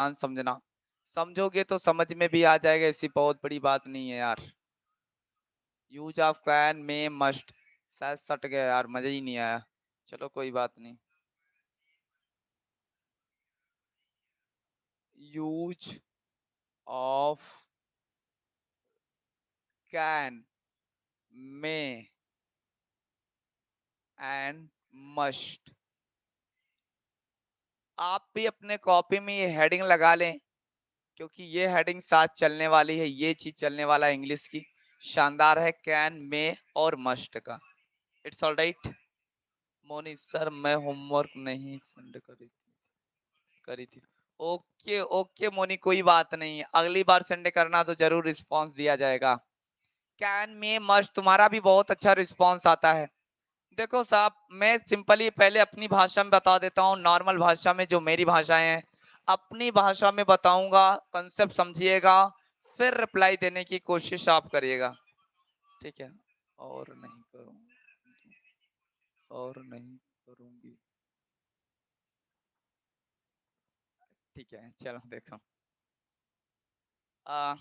ध्यान समझना, समझोगे तो समझ में भी आ जाएगा, ऐसी बहुत बड़ी बात नहीं है यार। यूज ऑफ कैन में मस्ट, शायद सट गया यार, मजा ही नहीं आया। चलो कोई बात नहीं। यूज ऑफ कैन में एंड मस्ट, आप भी अपने कॉपी में ये हेडिंग लगा लें, क्योंकि ये हेडिंग साथ चलने वाली है, ये चीज चलने वाला है इंग्लिश की। शानदार है कैन में और मस्ट का। It's all right. Moni sir मैं होमवर्क नहीं सेंड करी थी। ओके ओके मोनी, कोई बात नहीं, अगली बार संडे करना तो जरूर रिस्पांस दिया जाएगा। कैन में मस्ट, तुम्हारा भी बहुत अच्छा रिस्पांस आता है। देखो साहब, मैं सिंपली पहले अपनी भाषा में बता देता हूँ, नॉर्मल भाषा में जो मेरी भाषाएं हैं, अपनी भाषा में बताऊंगा, कंसेप्ट समझिएगा, फिर रिप्लाई देने की कोशिश आप करिएगा, ठीक है। और नहीं करूंगी, और नहीं करूंगी, ठीक है। चलो देखो, आ,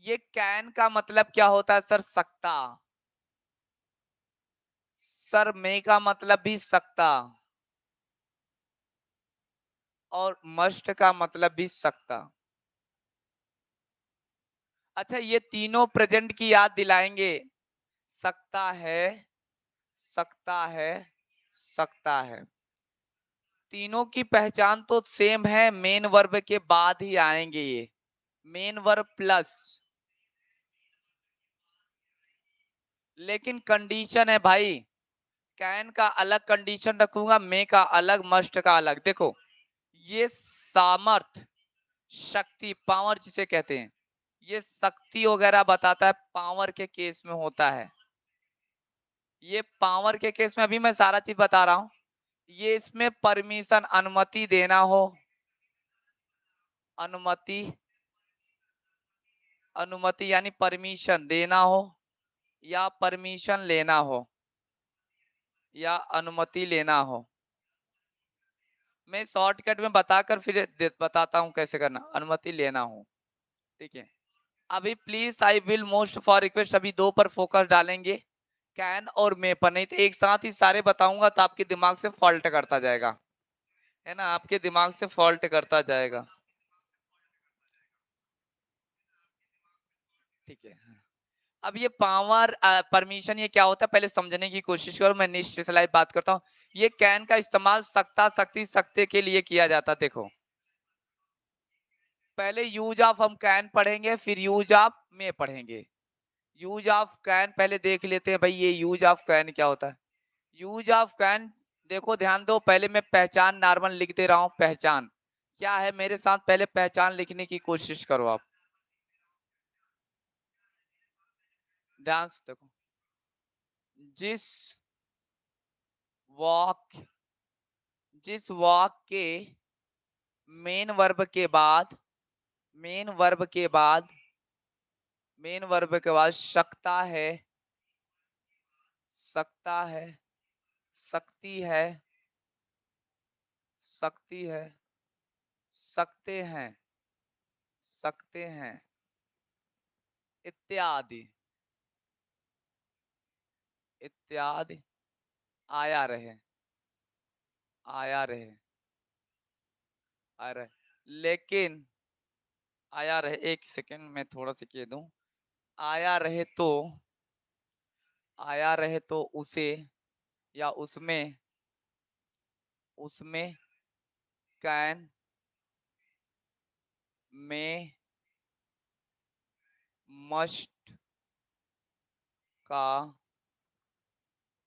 ये कैन का मतलब क्या होता है सर? सकता। सर मे का मतलब भी सकता, और मस्ट का मतलब भी सकता। अच्छा, ये तीनों प्रेजेंट की याद दिलाएंगे। सकता है, सकता है, सकता है, तीनों की पहचान तो सेम है, मेन वर्ब के बाद ही आएंगे ये, मेन वर्ब प्लस। लेकिन कंडीशन है भाई, कैन का अलग कंडीशन रखूंगा, मे का अलग, मस्ट का अलग। देखो, ये सामर्थ, शक्ति, पावर जिसे कहते हैं, ये शक्ति वगैरह बताता है, पावर के केस में होता है। ये पावर के केस में अभी मैं सारा चीज बता रहा हूं। ये इसमें परमिशन, अनुमति देना हो, अनुमति, अनुमति यानी परमिशन देना हो, या परमिशन लेना हो, या अनुमति लेना हो। मैं शॉर्टकट में बताकर फिर बताता हूं कैसे करना। अनुमति लेना हो, ठीक है। अभी please I will most for request, अभी दो पर फोकस डालेंगे, कैन और मे पर, नहीं तो एक साथ ही सारे बताऊंगा तो आपके दिमाग से फॉल्ट करता जाएगा, है ना, आपके दिमाग से फॉल्ट करता जाएगा, ठीक है। अब ये पावर, परमिशन, ये क्या होता है पहले समझने की कोशिश करो, मैं नेक्स्ट स्लाइड बात करता हूँ। ये कैन का इस्तेमाल सकता, शक्ति, सकते के लिए किया जाता। देखो, पहले यूज ऑफ हम कैन पढ़ेंगे, फिर यूज ऑफ में पढ़ेंगे। यूज ऑफ कैन पहले देख लेते हैं भाई, ये यूज ऑफ कैन क्या होता है। यूज ऑफ कैन, देखो ध्यान दो, पहले मैं पहचान नॉर्मल लिख दे रहा हूं। पहचान क्या है मेरे साथ, पहले पहचान लिखने की कोशिश करो आप, ध्यान से देखो। जिस वाक्य, जिस वाक्य के मेन वर्ब के बाद, मेन वर्ब के बाद, मेन वर्ब के बाद सकता है, सकता है, सकती है, सकती है, सकते हैं, सकते हैं, इत्यादि, इत्यादि आया रहे, आया रहे, आ रहे, लेकिन आया रहे, एक सेकंड में थोड़ा सा कह दूं। आया रहे तो, आया रहे तो उसे या उसमें, उसमें कैन में मस्ट का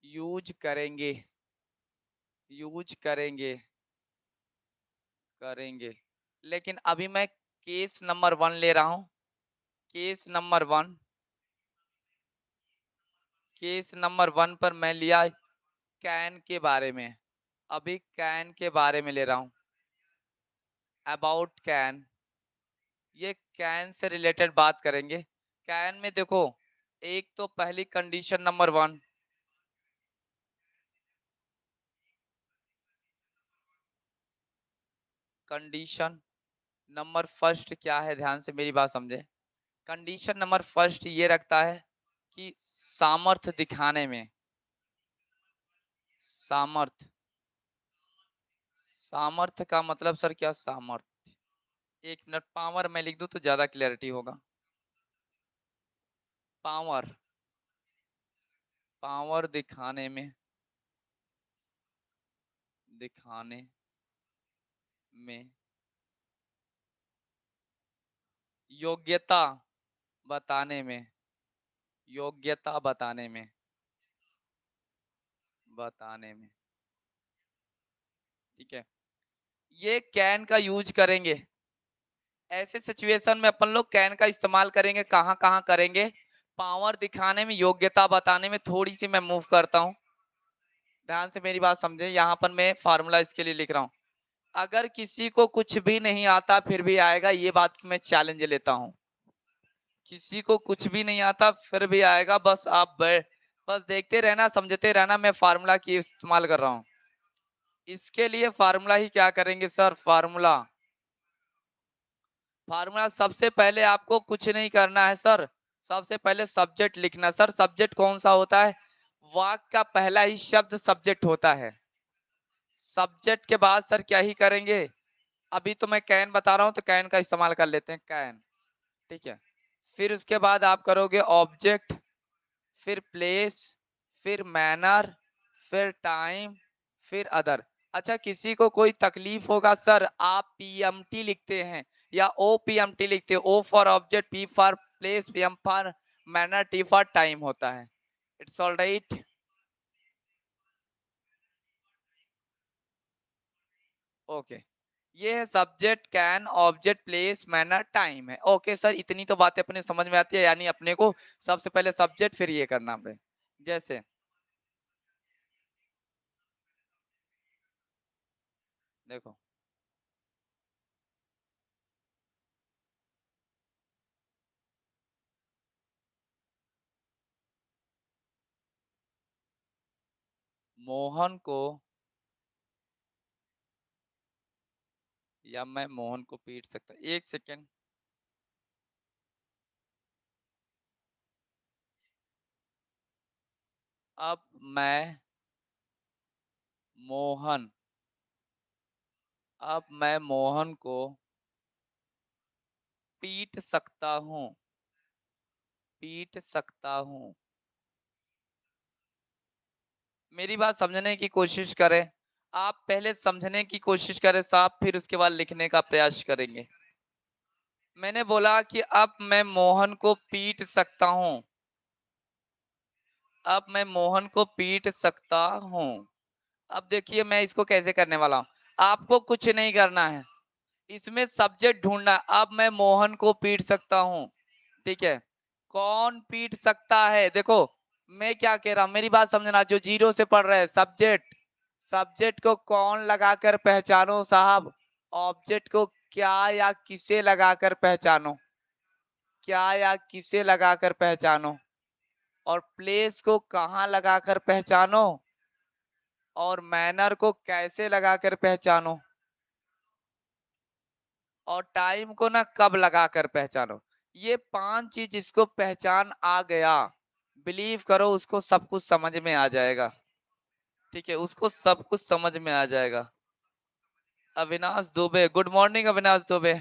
यूज करेंगे, यूज करेंगे, करेंगे। लेकिन अभी मैं केस नंबर 1 ले रहा हूं, केस नंबर 1, केस नंबर 1 पर मैं लिया कैन के बारे में, अभी कैन के बारे में ले रहा हूं, अबाउट कैन। ये कैन से रिलेटेड बात करेंगे। कैन में देखो, एक तो पहली condition number 1, condition number first क्या है, ध्यान से मेरी बात समझे। कंडीशन नंबर फर्स्ट ये रखता है कि सामर्थ्य दिखाने में, सामर्थ्य, सामर्थ्य का मतलब सर क्या, सामर्थ्य, एक मिनट, पावर मैं लिख दूं तो ज्यादा क्लैरिटी होगा। पावर, पावर दिखाने में, दिखाने में, योग्यता बताने में, योग्यता बताने में, बताने में, ठीक है। ये कैन का यूज करेंगे, ऐसे सिचुएशन में अपन लोग कैन का इस्तेमाल करेंगे, कहां कहां करेंगे, पावर दिखाने में, योग्यता बताने में। थोड़ी सी मैं मूव करता हूं, ध्यान से मेरी बात समझे। यहां पर मैं फार्मूला इसके लिए लिख रहा हूं। अगर किसी को कुछ भी नहीं आता फिर भी आएगा, ये बात की मैं चैलेंज लेता हूं। किसी को कुछ भी नहीं आता फिर भी आएगा, बस आप बस देखते रहना, समझते रहना, मैं फार्मूला की इस्तेमाल कर रहा हूं। इसके लिए फार्मूला ही क्या करेंगे सर, फार्मूला, फार्मूला सबसे पहले आपको कुछ नहीं करना है सर, सबसे पहले सब्जेक्ट लिखना। सर सब्जेक्ट कौन सा होता है, वाक्य का पहला ही शब्द सब्जेक्ट होता है। सब्जेक्ट के बाद सर क्या ही करेंगे, अभी तो मैं कैन बता रहा हूं तो कैन का इस्तेमाल कर लेते हैं, कैन, ठीक है। फिर उसके बाद आप करोगे ऑब्जेक्ट, फिर प्लेस, फिर मैनर, फिर टाइम, फिर अदर। अच्छा किसी को कोई तकलीफ होगा सर, आप पीएमटी लिखते हैं या ओपीएमटी लिखते हो, O for object, P for place, PM for manner, T for time होता है। It's all right. ओके, ये है subject, can, object, place, manner, time है। ओके सर, इतनी तो बातें अपने समझ में आती है, यानी अपने को सबसे पहले सब्जेक्ट फिर ये करना है। जैसे देखो, मोहन को, या मैं मोहन को पीट सकता, एक सेकेंड। अब मैं मोहन, अब मैं मोहन को पीट सकता हूँ, पीट सकता हूँ। मेरी बात समझने की कोशिश करें, आप पहले समझने की कोशिश करें साहब, फिर उसके बाद लिखने का प्रयास करेंगे। मैंने बोला कि अब मैं मोहन को पीट सकता हूँ, अब मैं मोहन को पीट सकता हूँ। अब देखिए मैं इसको कैसे करने वाला हूँ, आपको कुछ नहीं करना है, इसमें सब्जेक्ट ढूंढना। अब मैं मोहन को पीट सकता हूँ, ठीक है। कौन पीट सकता है, देखो मैं क्या कह रहा हूं, मेरी बात समझना, जो जीरो से पढ़ रहे हैं, सब्जेक्ट, सब्जेक्ट को कौन लगाकर पहचानो साहब, ऑब्जेक्ट को क्या या किसे लगाकर पहचानो, क्या या किसे लगाकर पहचानो, और प्लेस को कहां लगाकर पहचानो, और मैनर को कैसे लगाकर पहचानो, और टाइम को ना कब लगाकर पहचानो। ये 5 चीज जिसको पहचान आ गया, बिलीव करो उसको सब कुछ समझ में आ जाएगा, ठीक है, उसको सब कुछ समझ में आ जाएगा। Avinash Dubey, good morning Avinash Dubey,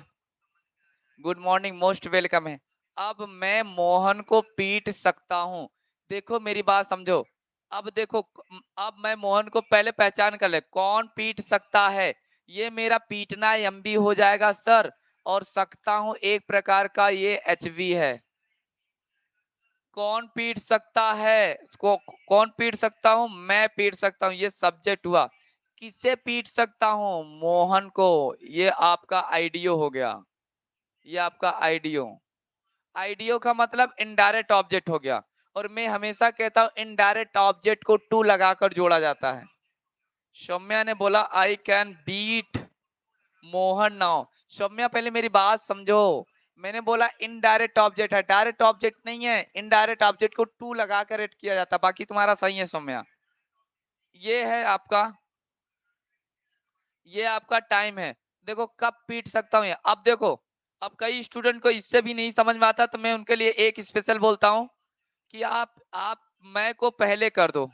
good morning, most welcome है। अब मैं मोहन को पीट सकता हूं, देखो मेरी बात समझो। अब देखो, अब मैं मोहन को पहले पहचान कर ले, कौन पीट सकता है, ये मेरा पीटना एमबी हो जाएगा सर, और सकता हूं एक प्रकार का ये एचवी है। कौन पीट सकता है, कौन पीट सकता हूं, मैं पीट सकता हूं, ये सब्जेक्ट हुआ। किसे पीट सकता हूं, मोहन को, ये आपका आईडियो हो गया, ये आपका आईडियो। आईडियो का मतलब इनडायरेक्ट ऑब्जेक्ट हो गया, और मैं हमेशा कहता हूं इनडायरेक्ट ऑब्जेक्ट को टू लगाकर जोड़ा जाता है। सौम्या ने बोला I can beat Mohan now. Saumya पहले मेरी बात समझो, मैंने बोला इनडायरेक्ट ऑब्जेक्ट है, डायरेक्ट ऑब्जेक्ट नहीं है, इनडायरेक्ट ऑब्जेक्ट को टू लगाकर ऐड किया जाता, बाकी तुम्हारा सही है सौम्या। ये है आपका, ये आपका टाइम है। देखो कब पीट सकता हूँ। अब देखो, अब कई स्टूडेंट को इससे भी नहीं समझ में आता, तो मैं उनके लिए एक स्पेशल बोलता हूँ कि आप मैं को पहले कर दो,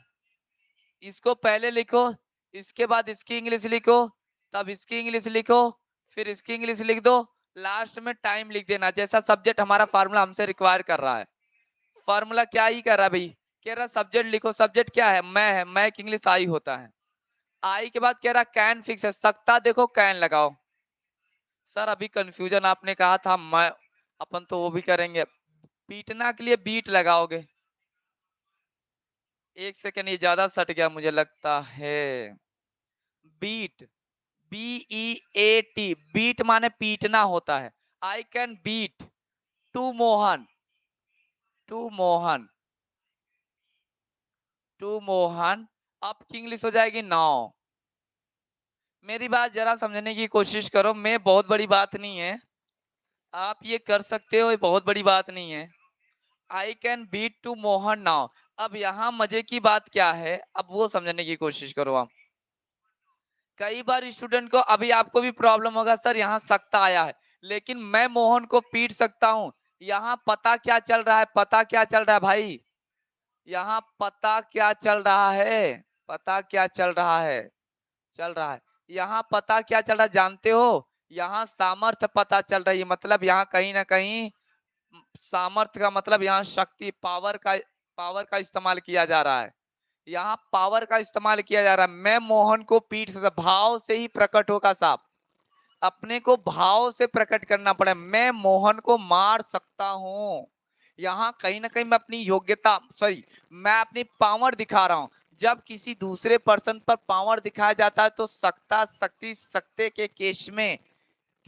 इसको पहले लिखो, इसके बाद इसकी इंग्लिश लिखो, तब इसकी इंग्लिश लिखो, फिर इसकी इंग्लिश लिख दो, लास्ट में टाइम लिख देना, जैसा सब्जेक्ट हमारा फार्मूला हमसे रिक्वायर कर रहा है। फार्मूला क्या ही कर रहा है भाई, कह रहा सब्जेक्ट लिखो, सब्जेक्ट क्या है, मैं है, मैं की इंग्लिश आई होता है। आई के बाद कह रहा कैन फिक्स है, सकता देखो कैन लगाओ। सर अभी कंफ्यूजन आपने कहा था, मैं अपन तो वो भी करेंगे, पीटना के लिए बीट लगाओगे। एक सेकंड, ये ज्यादा सट गया मुझे लगता है। बीट, BEAT, बीट माने पीटना होता है। I can beat to Mohan, to Mohan, to Mohan. अब की इंग्लिश हो जाएगी नाउ। मेरी बात जरा समझने की कोशिश करो, मैं बहुत बड़ी बात नहीं है, आप ये कर सकते हो, ये बहुत बड़ी बात नहीं है। I can beat to Mohan now. अब यहाँ मजे की बात क्या है, अब वो समझने की कोशिश करो आप। कई बार स्टूडेंट को, अभी आपको भी प्रॉब्लम होगा, सर यहाँ सकता आया है, लेकिन मैं मोहन को पीट सकता हूँ। यहाँ पता क्या चल रहा है, पता क्या चल रहा है भाई, यहाँ पता क्या चल रहा है, पता क्या चल रहा है, चल रहा है, यहाँ पता क्या चल रहा है जानते हो, यहाँ सामर्थ्य पता चल रही है, मतलब यहाँ कहीं ना कहीं सामर्थ्य का मतलब यहाँ शक्ति, पावर का इस्तेमाल किया जा रहा है, यहाँ पावर का इस्तेमाल किया जा रहा है। मैं मोहन को पीट सकता, भाव से ही प्रकट होगा साहब, अपने को भाव से प्रकट करना पड़े, मैं मोहन को मार सकता हूं। यहाँ कहीं ना कहीं मैं अपनी योग्यता, सॉरी, मैं अपनी पावर दिखा रहा हूं। जब किसी दूसरे पर्सन पर पावर दिखाया जाता है तो सकता, शक्ति, सकते के केस में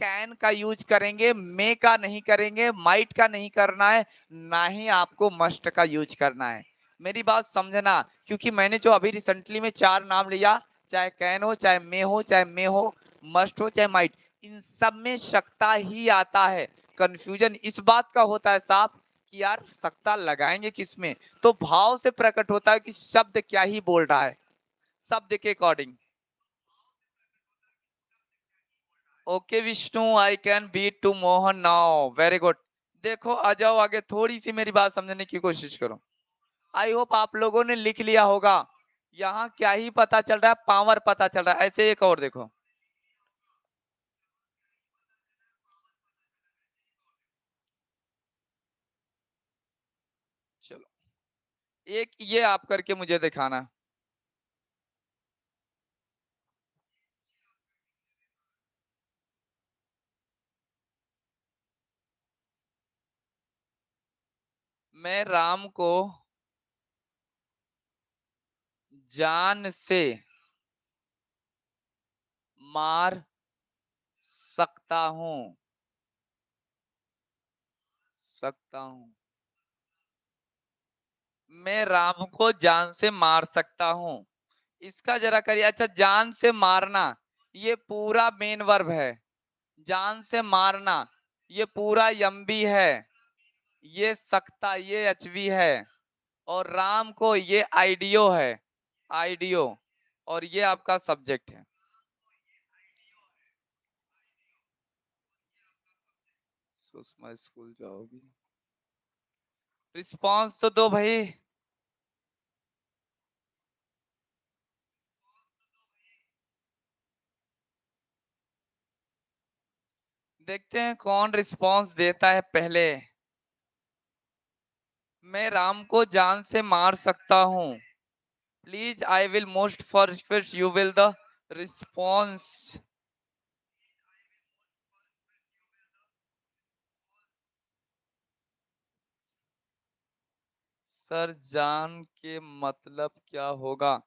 कैन का यूज करेंगे, मे का नहीं करेंगे, माइट का नहीं करना है, ना ही आपको मस्ट का यूज करना है। मेरी बात समझना, क्योंकि मैंने जो अभी रिसेंटली में 4 नाम लिया, चाहे कैन हो, चाहे मे हो, चाहे मे हो, मस्ट हो, चाहे माइट, इन सब में सकता ही आता है। कंफ्यूजन इस बात का होता है साहब कि यार सकता लगाएंगे किसमें, तो भाव से प्रकट होता है कि शब्द क्या ही बोल रहा है, शब्द के according. Okay Vishnu, I can beat to Mohan now, very good. देखो आ जाओ आगे, थोड़ी सी मेरी बात समझने की कोशिश करो। आई होप आप लोगों ने लिख लिया होगा। यहाँ क्या ही पता चल रहा है, पावर पता चल रहा है। ऐसे एक और देखो, चलो एक ये आप करके मुझे दिखाना। मैं राम को जान से मार सकता हूँ, सकता हूँ। मैं राम को जान से मार सकता हूँ, इसका जरा करिए। अच्छा, जान से मारना ये पूरा मेन वर्ब है, जान से मारना ये पूरा यम्बी है, ये सकता ये एचवी है, और राम को ये आइडियो है, आइडियो, और ये आपका सब्जेक्ट है। सुषमा स्कूल जाओगी, रिस्पॉन्स तो दो भाई। देखते हैं कौन रिस्पॉन्स देता है पहले। मैं राम को जान से मार सकता हूँ, please I will most for request you will the response. Sir जान के मतलब क्या होगा,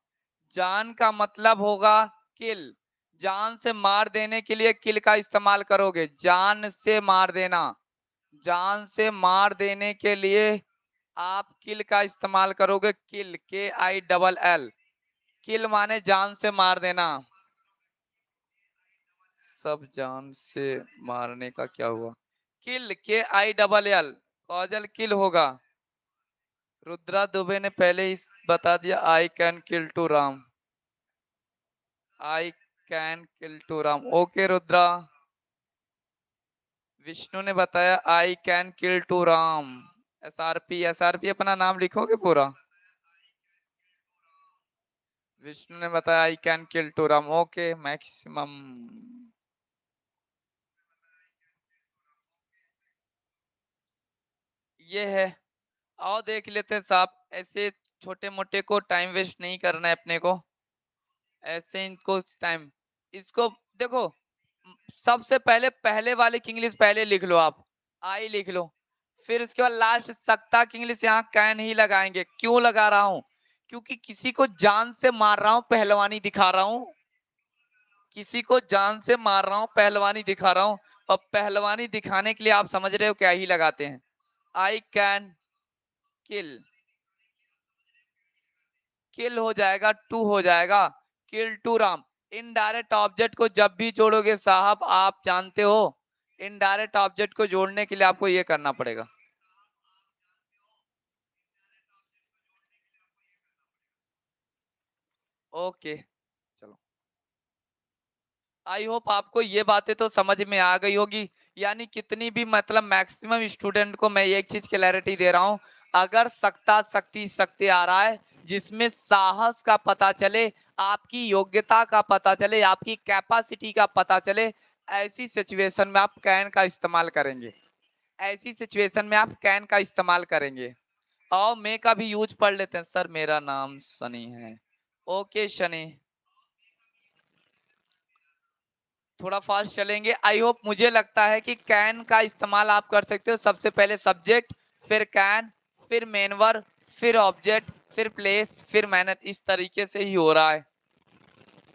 जान का मतलब होगा किल, जान से मार देने के लिए किल का इस्तेमाल करोगे, जान से मार देना, जान से मार देने के लिए आप किल का इस्तेमाल करोगे, किल, KILL, किल माने जान से मार देना। सब जान से मारने का क्या हुआ, किल, KILL, कॉजल किल होगा। रुद्रा दुबे ने पहले ही बता दिया, I can kill to Ram, I can kill to Ram. Okay Rudra, Vishnu ने बताया I can kill to Ram. SRP अपना नाम लिखोगे पूरा। विष्णु ने बताया I can kill to Ram. Okay maximum. ये है। आओ देख लेते हैं साहब, ऐसे छोटे मोटे को टाइम वेस्ट नहीं करना है अपने को। ऐसे इनको टाइम, इसको देखो, सबसे पहले पहले वाले की इंग्लिश पहले लिख लो आप, आई लिख लो। फिर उसके बाद लास्ट सत्ता की इंग्लिश यहाँ कैन ही लगाएंगे। क्यों लगा रहा हूं? क्योंकि किसी को जान से मार रहा हूं, पहलवानी दिखा रहा हूं। किसी को जान से मार रहा हूं, पहलवानी दिखा रहा हूं। और पहलवानी दिखाने के लिए आप समझ रहे हो क्या ही लगाते हैं। आई कैन किल, किल हो जाएगा, टू हो जाएगा, किल टू राम। इनडायरेक्ट ऑब्जेक्ट को जब भी जोड़ोगे साहब, आप जानते हो इनडायरेक्ट ऑब्जेक्ट को जोड़ने के लिए आपको ये करना पड़ेगा। ओके चलो, आई होप आपको ये बातें तो समझ में आ गई होगी। यानी कितनी भी मतलब मैक्सिमम स्टूडेंट को मैं एक चीज क्लैरिटी दे रहा हूं, अगर सकता शक्ति शक्ति आ रहा है जिसमें साहस का पता चले, आपकी योग्यता का पता चले, आपकी कैपेसिटी का पता चले, ऐसी सिचुएशन में आप कैन का इस्तेमाल करेंगे। ऐसी सिचुएशन में आप कैन का इस्तेमाल करेंगे। और मे का भी यूज पढ़ लेते हैं। सर मेरा नाम सनी है। ओके शनि, थोड़ा फास्ट चलेंगे। आई होप, मुझे लगता है कि कैन का इस्तेमाल आप कर सकते हो सबसे पहले सब्जेक्ट, फिर कैन, फिर मेन वर्ब, फिर ऑब्जेक्ट, फिर प्लेस, फिर मैनर। इस तरीके से ही हो रहा है।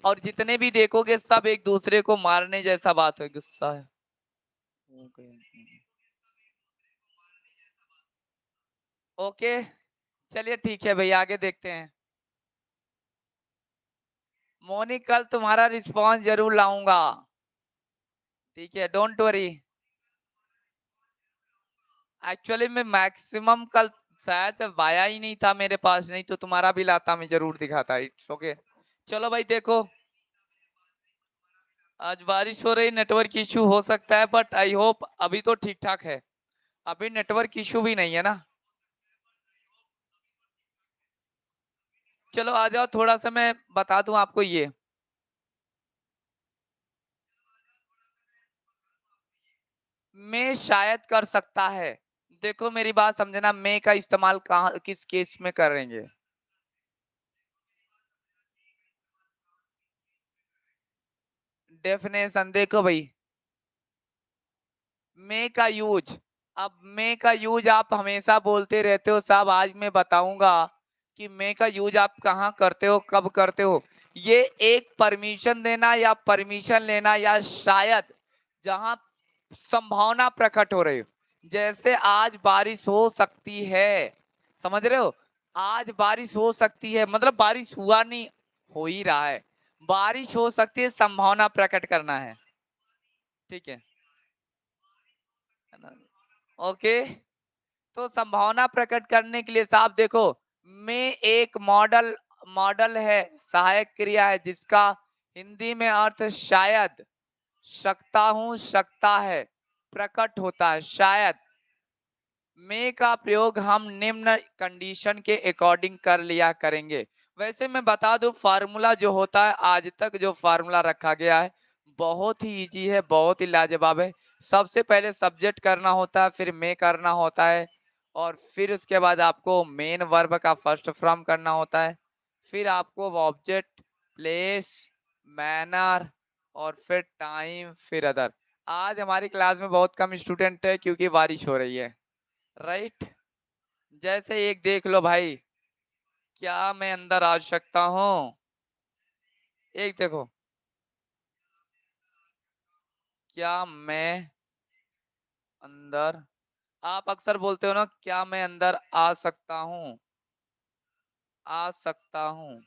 और जितने भी देखोगे सब एक दूसरे को मारने जैसा बात है। गुस्सा है। ओके चलिए ठीक है भाई, आगे देखते हैं। मोनी कल तुम्हारा रिस्पॉन्स जरूर लाऊंगा। ठीक है, डोंट वरी। एक्चुअली मैं मैक्सिमम कल शायद वाया ही नहीं था मेरे पास, नहीं तो तुम्हारा भी लाता, मैं जरूर दिखाता। It's okay. चलो भाई देखो, आज बारिश हो रही, नेटवर्क इश्यू हो सकता है, बट आई होप अभी तो ठीक ठाक है। अभी नेटवर्क इश्यू भी नहीं है ना। चलो आ जाओ, थोड़ा सा मैं बता दूं आपको ये। मैं शायद कर सकता है। देखो मेरी बात समझना, मैं का इस्तेमाल कहाँ किस केस में करेंगे। डेफिनेशन देखो भाई, मे का यूज, अब मे का यूज आप हमेशा बोलते रहते हो साहब, आज मैं बताऊंगा कि मे का यूज आप कहाँ करते हो, कब करते हो। ये एक परमिशन देना या परमिशन लेना, या शायद जहां संभावना प्रकट हो रही हो। जैसे आज बारिश हो सकती है, समझ रहे हो। आज बारिश हो सकती है मतलब बारिश हुआ नहीं, हो ही रहा है। बारिश हो सकती है, संभावना प्रकट करना है। ठीक है ना? ओके, तो संभावना प्रकट करने के लिए साहब देखो, में एक मॉडल, मॉडल है, सहायक क्रिया है, जिसका हिंदी में अर्थ शायद, सकता हूं, सकता है, प्रकट होता है शायद। में का प्रयोग हम निम्न कंडीशन के अकॉर्डिंग कर लिया करेंगे। वैसे मैं बता दूं, फार्मूला जो होता है, आज तक जो फार्मूला रखा गया है बहुत ही इजी है, बहुत ही लाजवाब है। सबसे पहले सब्जेक्ट करना होता है, फिर में करना होता है, और फिर उसके बाद आपको मेन वर्ब का फर्स्ट फॉर्म करना होता है, फिर आपको ऑब्जेक्ट, प्लेस, मैनर, और फिर टाइम, फिर अदर। आज हमारी क्लास में बहुत कम स्टूडेंट है क्योंकि बारिश हो रही है, राइट। जैसे एक देख लो भाई, क्या मैं अंदर आ सकता हूँ। एक देखो, क्या मैं अंदर, आप अक्सर बोलते हो ना, क्या मैं अंदर आ सकता हूँ, आ सकता हूँ,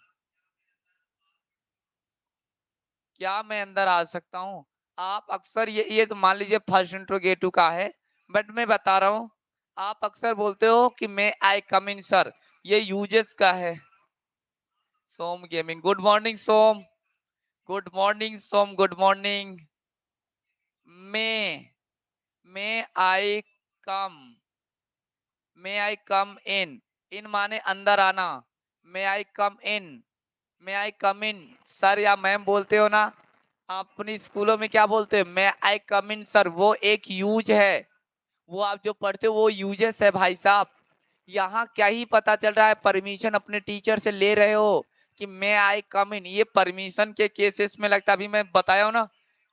क्या मैं अंदर आ सकता हूँ। आप अक्सर ये तो मान लीजिए फर्स्ट इंट्रोगेटिव का है, बट मैं बता रहा हूँ, आप अक्सर बोलते हो कि मैं आई कम इन सर, ये यूजेस का है। सोम गेमिंग, गुड मॉर्निंग सोम। गुड मॉर्निंग सोम, गुड मॉर्निंग। मैं मे I come, may I come इन माने अंदर आना, मे I come in, may I come in. Sir या मैम बोलते हो ना, आप अपनी स्कूलों में क्या बोलते हो? मे आई कम इन सर, वो एक यूज है, वो आप जो पढ़ते हो वो यूजेस है भाई साहब। यहाँ क्या ही पता चल रहा है, परमिशन अपने टीचर से ले रहे हो कि मे आई कम इन, ये परमिशन के केसेस में लगता है। अभी मैं बताया हूं ना,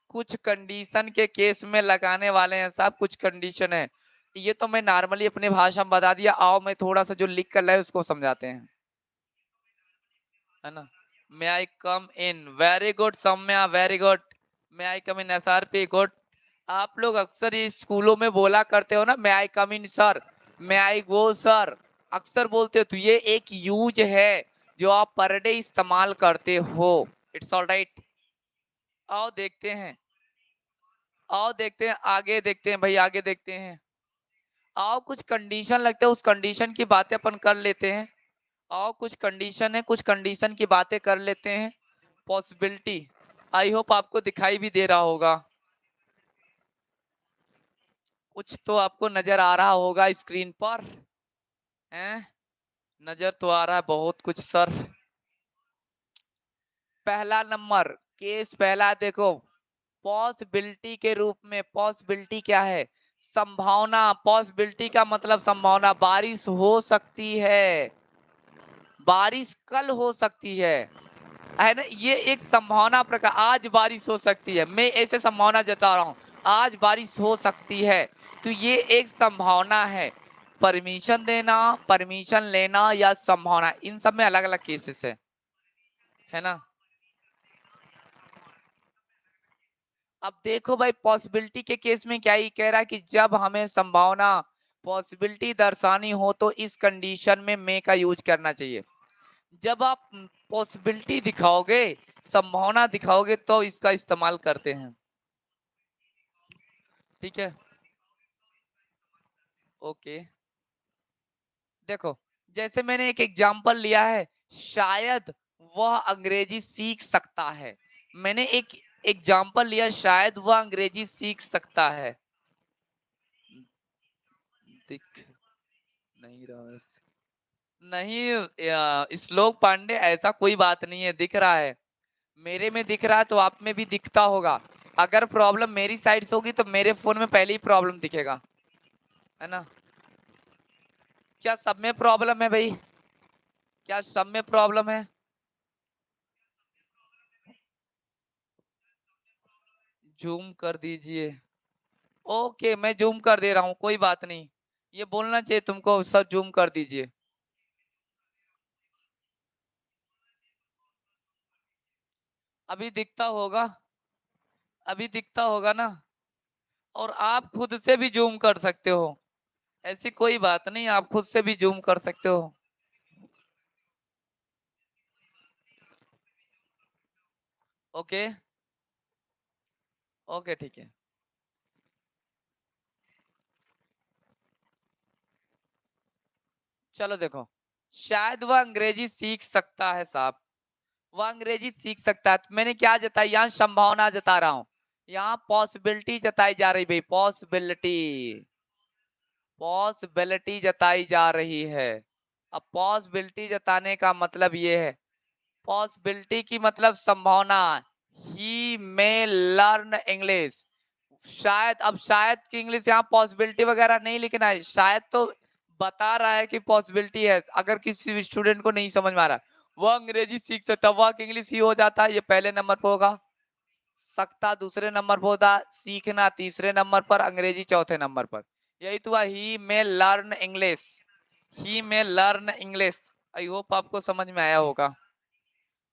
कुछ कंडीशन के केस में लगाने वाले हैं साहब, कुछ कंडीशन है। ये तो मैं नॉर्मली अपने भाषा में बता दिया, आओ मैं थोड़ा सा जो लिख कर लाए उसको समझाते हैं, है ना। May I come in, very good Soumya, very good. May I come in SRP, good. आप लोग अक्सर ये स्कूलों में बोला करते हो ना, may I come in sir, may I go sir, अक्सर बोलते हो। तो ये एक यूज है जो आप पर डे इस्तेमाल करते हो। It's all right. आओ देखते हैं, आओ देखते हैं, आगे देखते हैं भाई, आगे देखते हैं। आओ कुछ कंडीशन लगते हैं, उस कंडीशन की बातें अपन कर लेते हैं। आओ कुछ कंडीशन है, कुछ कंडीशन की बातें कर लेते हैं। पॉसिबिलिटी, आई होप आपको दिखाई भी दे रहा होगा, कुछ तो आपको नजर आ रहा होगा स्क्रीन पर, हैं? नजर तो आ रहा है बहुत कुछ सर। पहला नंबर केस, पहला देखो, पॉसिबिलिटी के रूप में। पॉसिबिलिटी क्या है? संभावना। पॉसिबिलिटी का मतलब संभावना, बारिश हो सकती है, बारिश कल हो सकती है ना। ये एक संभावना प्रकार, आज बारिश हो सकती है, मैं ऐसे संभावना जता रहा हूं, आज बारिश हो सकती है, तो ये एक संभावना है। परमिशन देना, परमिशन लेना या संभावना, इन सब में अलग अलग केसेस है ना। अब देखो भाई, पॉसिबिलिटी के केस में क्या ही कह रहा है कि जब हमें संभावना, पॉसिबिलिटी दर्शानी हो तो इस कंडीशन में मे का यूज करना चाहिए। जब आप पॉसिबिलिटी दिखाओगे, संभावना दिखाओगे, तो इसका इस्तेमाल करते हैं। ठीक है, ओके। देखो, जैसे मैंने एक एग्जांपल लिया है, शायद वह अंग्रेजी सीख सकता है। मैंने एक एग्जांपल लिया, शायद वह अंग्रेजी सीख सकता है। दिख नहीं रहा है। नहीं श्लोक पांडे, ऐसा कोई बात नहीं है, दिख रहा है। मेरे में दिख रहा है तो आप में भी दिखता होगा। अगर प्रॉब्लम मेरी साइड से होगी तो मेरे फोन में पहले ही प्रॉब्लम दिखेगा, है ना। क्या सब में प्रॉब्लम है भाई? क्या सब में प्रॉब्लम है? जूम कर दीजिए। ओके, मैं जूम कर दे रहा हूँ, कोई बात नहीं। ये बोलना चाहिए तुमको, सब जूम कर दीजिए। अभी दिखता होगा, अभी दिखता होगा ना। और आप खुद से भी जूम कर सकते हो, ऐसी कोई बात नहीं, आप खुद से भी जूम कर सकते हो। ओके, ओके ठीक है। चलो देखो, शायद वह अंग्रेजी सीख सकता है साहब, वह अंग्रेजी सीख सकता है। तो मैंने क्या जताई, यहाँ संभावना जता रहा हूं, यहाँ पॉसिबिलिटी जताई जा रही भाई, पॉसिबिलिटी, पॉसिबिलिटी जताई जा रही है। अब पॉसिबिलिटी जताने का मतलब ये है, पॉसिबिलिटी की मतलब संभावना। ही मे लर्न इंग्लिश, शायद। अब शायद की इंग्लिश यहाँ पॉसिबिलिटी वगैरह नहीं लिखना है, शायद तो बता रहा है कि पॉसिबिलिटी है। अगर किसी स्टूडेंट को नहीं समझ में आ रहा, वो अंग्रेजी सीख सकता, वह इंग्लिश ही हो जाता है, ये पहले नंबर पर होगा। सकता दूसरे नंबर पर होता, सीखना तीसरे नंबर पर, अंग्रेजी चौथे नंबर पर। यही तो हुआ, he may learn English, he may learn English. I hope आपको समझ में आया होगा।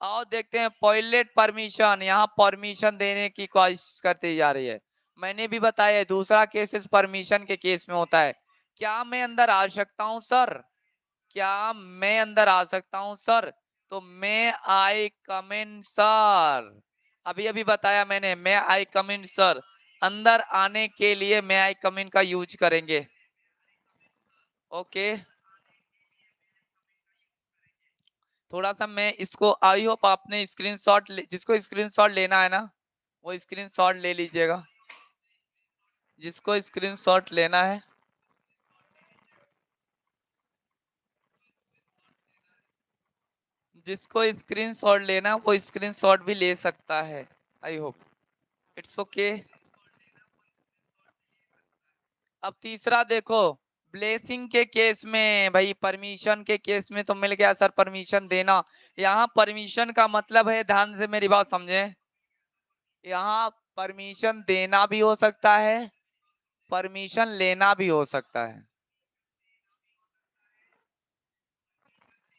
आओ देखते हैं, पॉइलेट परमिशन, यहाँ परमिशन देने की कोशिश करती जा रही है। मैंने भी बताया दूसरा केसेस परमिशन के केस में होता है। क्या मैं अंदर आ सकता हूँ सर? क्या मैं अंदर आ सकता हूँ सर? तो मैं आई कम इन सर, अभी अभी बताया मैंने, मैं आई कम इन सर। अंदर आने के लिए मैं आई कम इन का यूज करेंगे। ओके, थोड़ा सा मैं इसको, आई होप आपने स्क्रीनशॉट जिसको स्क्रीनशॉट लेना है ना, वो स्क्रीनशॉट ले लीजिएगा। जिसको स्क्रीनशॉट लेना है वो स्क्रीनशॉट भी ले सकता है। I hope it's okay. अब तीसरा देखो, ब्लेसिंग के केस में भाई, परमिशन के केस में तो मिल गया सर परमिशन देना। यहाँ परमिशन का मतलब है, ध्यान से मेरी बात समझे, यहाँ परमिशन देना भी हो सकता है, परमिशन लेना भी हो सकता है।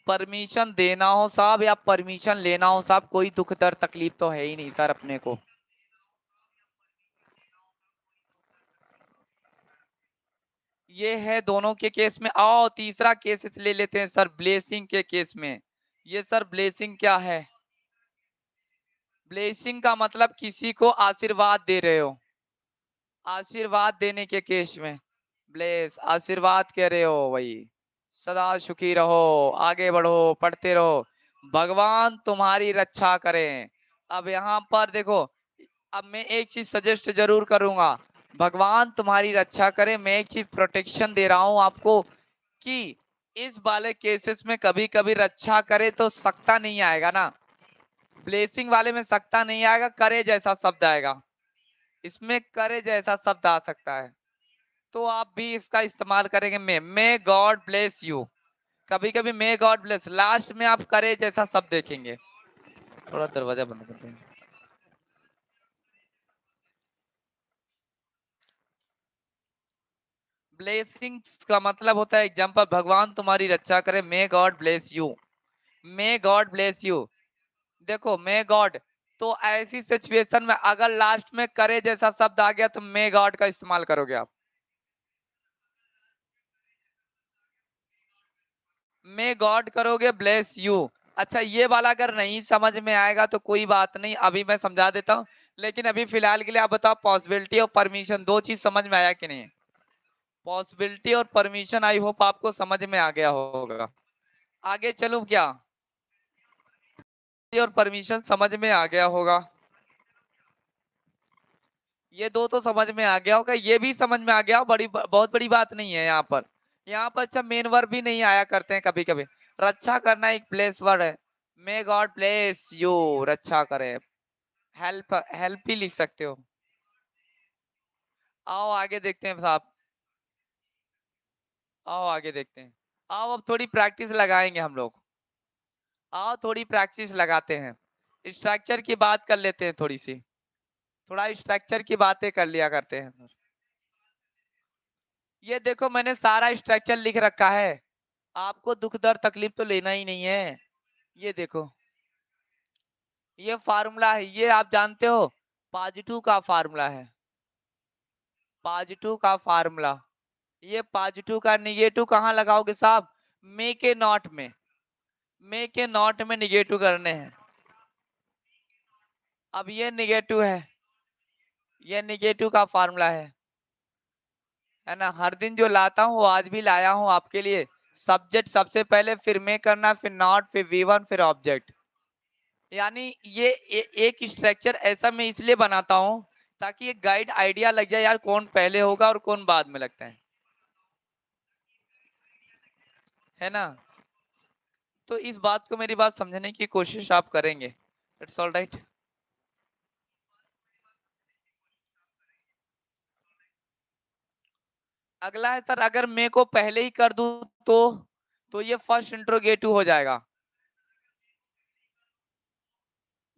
परमिशन देना हो साहब या परमिशन लेना हो साहब, कोई दुख दर्द तकलीफ तो है ही नहीं सर अपने को। ये है दोनों के केस में। आओ तीसरा केस ले लेते हैं सर, ब्लेसिंग के केस में। ये सर ब्लेसिंग क्या है? ब्लेसिंग का मतलब किसी को आशीर्वाद दे रहे हो, आशीर्वाद देने के केस में ब्लेस, आशीर्वाद कह रहे हो भाई, सदा सुखी रहो, आगे बढ़ो, पढ़ते रहो, भगवान तुम्हारी रक्षा करें। अब यहाँ पर देखो, अब मैं एक चीज सजेस्ट जरूर करूंगा, भगवान तुम्हारी रक्षा करे, मैं एक चीज प्रोटेक्शन दे रहा हूं आपको कि इस वाले केसेस में कभी कभी रक्षा करे तो सकता नहीं आएगा ना, ब्लेसिंग वाले में सकता नहीं आएगा, करे जैसा शब्द आएगा, इसमें करे जैसा शब्द आ सकता है। तो आप भी इसका इस्तेमाल करेंगे, मे गॉड ब्लेस यू, कभी कभी मे गॉड ब्लेस, लास्ट में आप करे जैसा शब्द देखेंगे। थोड़ा दरवाजा बंद करते हैं। ब्लेसिंग्स का मतलब होता है एग्जाम्पल, भगवान तुम्हारी रक्षा करे, may God bless you, may God bless you. देखो मे गॉड, तो ऐसी सिचुएशन में अगर लास्ट में करे जैसा शब्द आ गया तो मे गॉड का इस्तेमाल करोगे आप, मे गॉड करोगे ब्लेस यू। अच्छा ये वाला अगर नहीं समझ में आएगा तो कोई बात नहीं, अभी मैं समझा देता हूँ, लेकिन अभी फिलहाल के लिए आप बताओ, पॉसिबिलिटी और परमिशन दो चीज समझ में आया कि नहीं? पॉसिबिलिटी और परमिशन आई होप आपको समझ में आ गया होगा। आगे चलूं क्या? और परमिशन समझ में आ गया होगा, ये दो तो समझ में आ गया होगा, ये भी समझ में आ गया, बड़ी बहुत बड़ी बात नहीं है यहाँ पर। यहाँ पर अच्छा मेन वर्ब भी नहीं आया करते हैं कभी कभी, रक्षा करना एक प्लेस वर्ड है, मे गॉड ब्लेस यू, रक्षा करे, हेल्प, हेल्प भी लिख सकते हो। आओ आगे देखते हैं साहब, आओ आगे देखते हैं। आओ अब थोड़ी प्रैक्टिस लगाएंगे हम लोग, आओ थोड़ी प्रैक्टिस लगाते हैं, स्ट्रक्चर की बात कर लेते हैं थोड़ी सी, थोड़ा स्ट्रक्चर की बातें कर लिया करते हैं। ये देखो मैंने सारा स्ट्रक्चर लिख रखा है, आपको दुख दर्द तकलीफ तो लेना ही नहीं है। ये देखो, ये फार्मूला है, ये आप जानते हो, पॉजिटिव का फार्मूला है, पॉजिटिव का फार्मूला। ये पॉजिटिव का निगेटिव कहाँ लगाओगे साहब? मे के नॉट में, मे के नॉट में निगेटिव करने हैं। अब ये निगेटिव है, ये निगेटिव का फार्मूला है ना, हर दिन जो लाता हूँ वो आज भी लाया हूँ आपके लिए। सब्जेक्ट सबसे पहले, फिर मे करना, फिर नॉट, फिर V1, फिर ऑब्जेक्ट। यानी ये एक स्ट्रक्चर ऐसा मैं इसलिए बनाता हूँ ताकि एक गाइड आइडिया लग जाए यार, कौन पहले होगा और कौन बाद में लगता है ना। तो इस बात को, मेरी बात समझने की कोशिश आप करेंगे, इट्स ऑल राइट। अगला है सर, अगर मैं को पहले ही कर दूं तो ये फर्स्ट इंट्रोगेटिव हो जाएगा,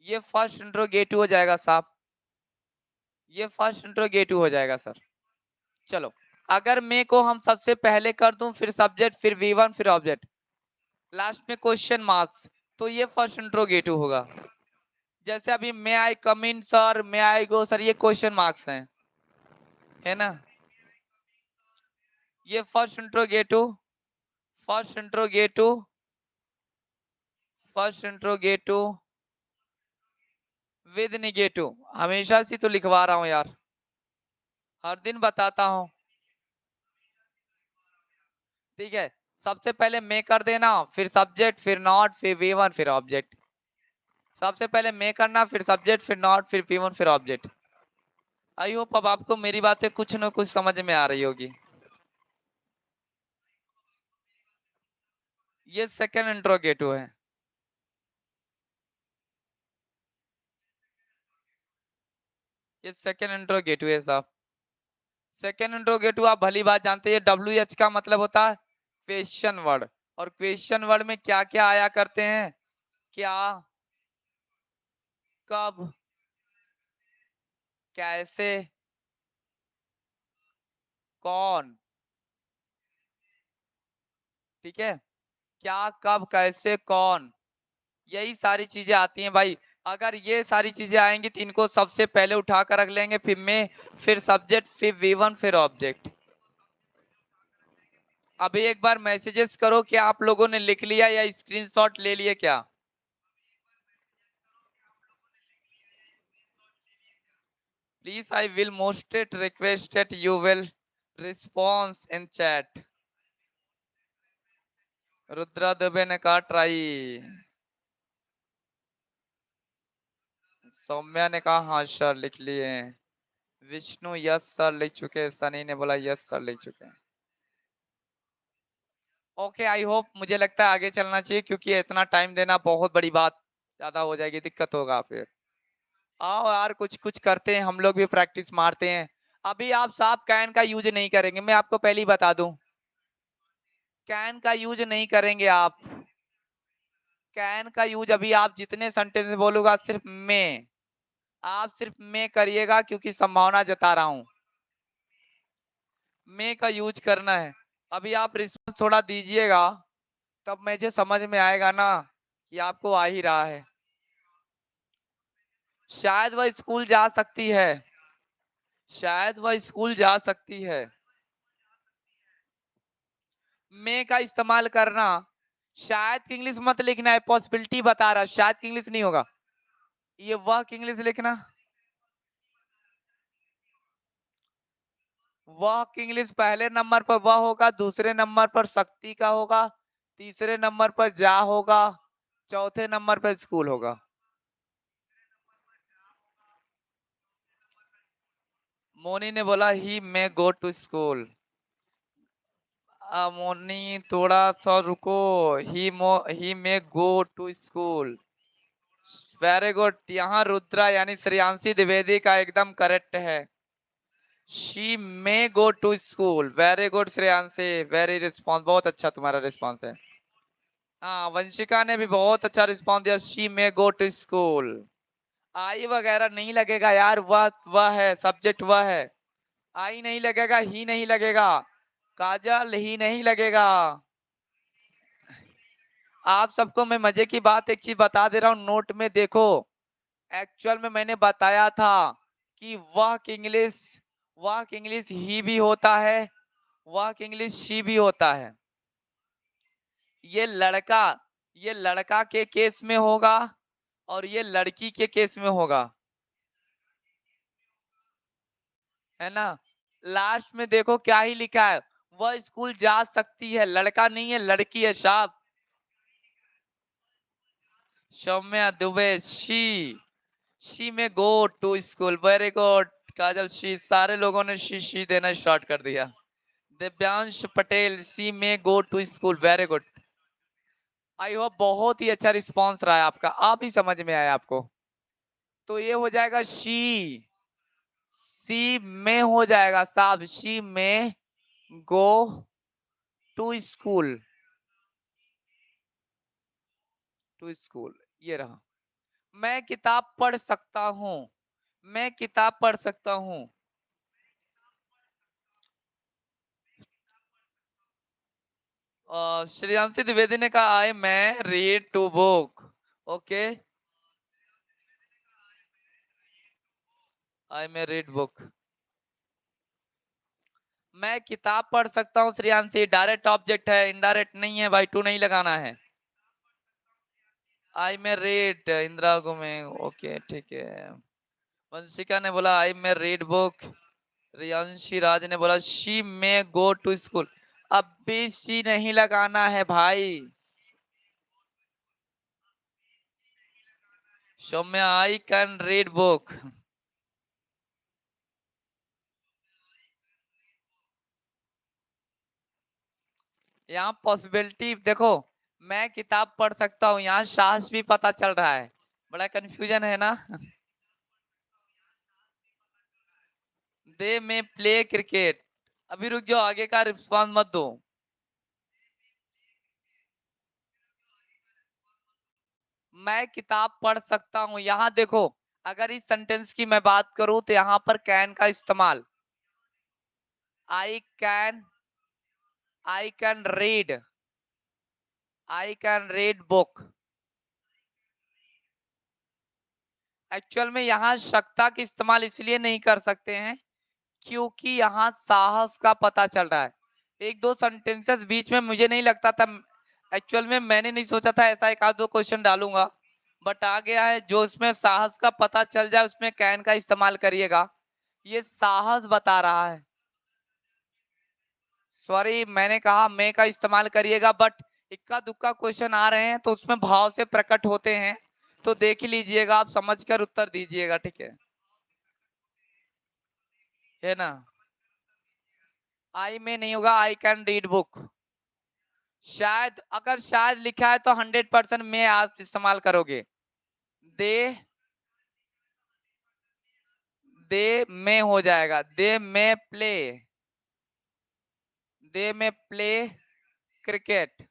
ये फर्स्ट इंट्रोगेटिव हो जाएगा साहब, ये फर्स्ट इंट्रोगेटिव हो जाएगा सर। चलो, अगर मैं को हम सबसे पहले कर दूं, फिर सब्जेक्ट, फिर V1, फिर ऑब्जेक्ट, लास्ट में क्वेश्चन मार्क्स, तो ये फर्स्ट इंट्रोगेटिव होगा। जैसे अभी मे I come in sir, may I go sir, ये क्वेश्चन मार्क्स हैं, है ना। ये first interrogative, first interrogative, first interrogative with negative, हमेशा से तो लिखवा रहा हूं यार, हर दिन बताता हूं, ठीक है। सबसे पहले मे कर देना, फिर सब्जेक्ट, फिर नॉट, फिर V1, फिर ऑब्जेक्ट। सबसे पहले मे करना, फिर सब्जेक्ट, फिर नॉट, फिर V1, फिर ऑब्जेक्ट। आई होप अब आपको मेरी बातें कुछ न कुछ समझ में आ रही होगी। ये सेकंड इंट्रोगेटिव है। ये सेकंड इंट्रोगेटिव है साहब। सेकंड इंट्रोगेटिव आप भली बात जानते हैं, WH का मतलब होता है क्वेश्चन वर्ड। और क्वेश्चन वर्ड में क्या क्या आया करते हैं? क्या, कब, कैसे, कौन। ठीक है, क्या, कब, कैसे, कौन, यही सारी चीजें आती हैं भाई। अगर ये सारी चीजें आएंगी तो इनको सबसे पहले उठा कर रख लेंगे, फिर में, फिर सब्जेक्ट, फिर V1, फिर ऑब्जेक्ट। अभी एक बार मैसेजेस करो कि आप लोगों ने लिख लिया या स्क्रीनशॉट ले लिए क्या? Please I will most requested you will response in chat. Rudra Dubey ने कहा ट्राई। सौम्या ने कहा हाँ सर लिख लिए। विष्णु यस सर लिख चुके हैं। सनी ने बोला यस सर लिख चुके हैं। ओके आई होप, मुझे लगता है आगे चलना चाहिए क्योंकि इतना टाइम देना बहुत बड़ी बात ज्यादा हो जाएगी, दिक्कत होगा फिर। आओ यार कुछ कुछ करते हैं, हम लोग भी प्रैक्टिस मारते हैं। अभी आप साहब कैन का यूज नहीं करेंगे, मैं आपको पहले ही बता दूं। कैन का यूज नहीं करेंगे आप। कैन का यूज अभी आप जितने सेंटेंस बोलूंगा सिर्फ में, आप सिर्फ में करिएगा क्योंकि संभावना जता रहा हूं। में का यूज करना है। अभी आप रिस्पॉन्स थोड़ा दीजिएगा, तब मुझे समझ में आएगा ना कि आपको आ ही रहा है। शायद वह स्कूल जा सकती है। शायद वह स्कूल जा सकती है। में का इस्तेमाल करना। शायद की इंग्लिश मत लिखना है, पॉसिबिलिटी बता रहा, शायद की इंग्लिश नहीं होगा। ये वह की इंग्लिश लिखना। वह की इंग्लिश पहले नंबर पर वह होगा, दूसरे नंबर पर शक्ति का होगा, तीसरे नंबर पर जा होगा, चौथे नंबर पर स्कूल होगा। मोनी ने बोला he may go to school. Moni थोड़ा सा रुको। He may go to school. Very good. यहाँ रुद्रा यानी श्रेयांशी द्विवेदी का एकदम करेक्ट है। She may go to school. Very good Shreyanshi, very response, बहुत अच्छा तुम्हारा रिस्पॉन्स है। हाँ, वंशिका ने भी बहुत अच्छा रिस्पॉन्स दिया। She may go to school. I वगैरह नहीं लगेगा यार, वह है सब्जेक्ट, वह है। आई नहीं लगेगा, ही नहीं लगेगा, काजल ही नहीं लगेगा। आप सबको मैं मजे की बात एक चीज बता दे रहा हूँ, नोट में देखो। एक्चुअल में मैंने बताया था कि वह की इंग्लिश ही भी होता है, वह की इंग्लिश शी भी होता है। ये लड़का, ये लड़का के केस में होगा और ये लड़की के केस में होगा, है ना। लास्ट में देखो क्या ही लिखा है, वह स्कूल जा सकती है, लड़का नहीं है लड़की है साहब। Saumya Dubey she may go to school. Very good Kajal, she, सारे लोगों ने शी देना स्टार्ट कर दिया। Divyansh Patel she may go to school. Very good. I hope बहुत ही अच्छा रिस्पांस रहा है आपका, आप ही समझ में आया आपको। तो ये हो जाएगा सी में हो जाएगा साहब, she may go to school. To school ये रहा। मैं किताब पढ़ सकता हूँ। मैं किताब पढ़ सकता हूँ। श्रेयांशी द्विवेदी ने कहा आई मैं रीड टू बुक। ओके, आई मैं रीड बुक। मैं किताब पढ़ सकता हूँ श्रेयांशी, डायरेक्ट ऑब्जेक्ट है, इनडायरेक्ट नहीं है भाई, टू नहीं लगाना है। आई में रीड इंदिरा गुमे। ओके ठीक है। वंशिका ने बोला आई में रीड बुक। रियांशी राज ने बोला she may go to school. अब भी शी नहीं लगाना है भाई। Saumya I can read book. यहाँ पॉसिबिलिटी देखो, मैं किताब पढ़ सकता हूँ, यहाँ साहस भी पता चल रहा है, बड़ा कंफ्यूजन है ना। दे में प्ले क्रिकेट, अभी रुक जाओ, आगे का रिस्पॉन्स मत दो। मैं किताब पढ़ सकता हूँ, यहाँ देखो, अगर इस सेंटेंस की मैं बात करूं तो यहाँ पर कैन का इस्तेमाल, I can, I can read, I can read book. Actual में यहाँ शक्ता का इस्तेमाल इसलिए नहीं कर सकते हैं क्योंकि यहाँ साहस का पता चल रहा है। एक दो सेंटेंसेस बीच में मुझे नहीं लगता था, एक्चुअल में मैंने नहीं सोचा था ऐसा एक आध दो क्वेश्चन डालूंगा, बट आ गया है। जो इसमें साहस का पता चल जाए उसमें कैन का इस्तेमाल करिएगा, ये साहस बता रहा है। सॉरी, मैंने कहा मैं का इस्तेमाल करिएगा, बट इक्का दुक्का क्वेश्चन आ रहे हैं तो उसमें भाव से प्रकट होते हैं, तो देख लीजिएगा, आप समझकर उत्तर दीजिएगा, ठीक है ना। आई में नहीं होगा, आई कैन रीड बुक। शायद, अगर शायद लिखा है तो 100% में आप इस्तेमाल करोगे। दे, दे में हो जाएगा, दे में प्ले, दे में प्ले क्रिकेट,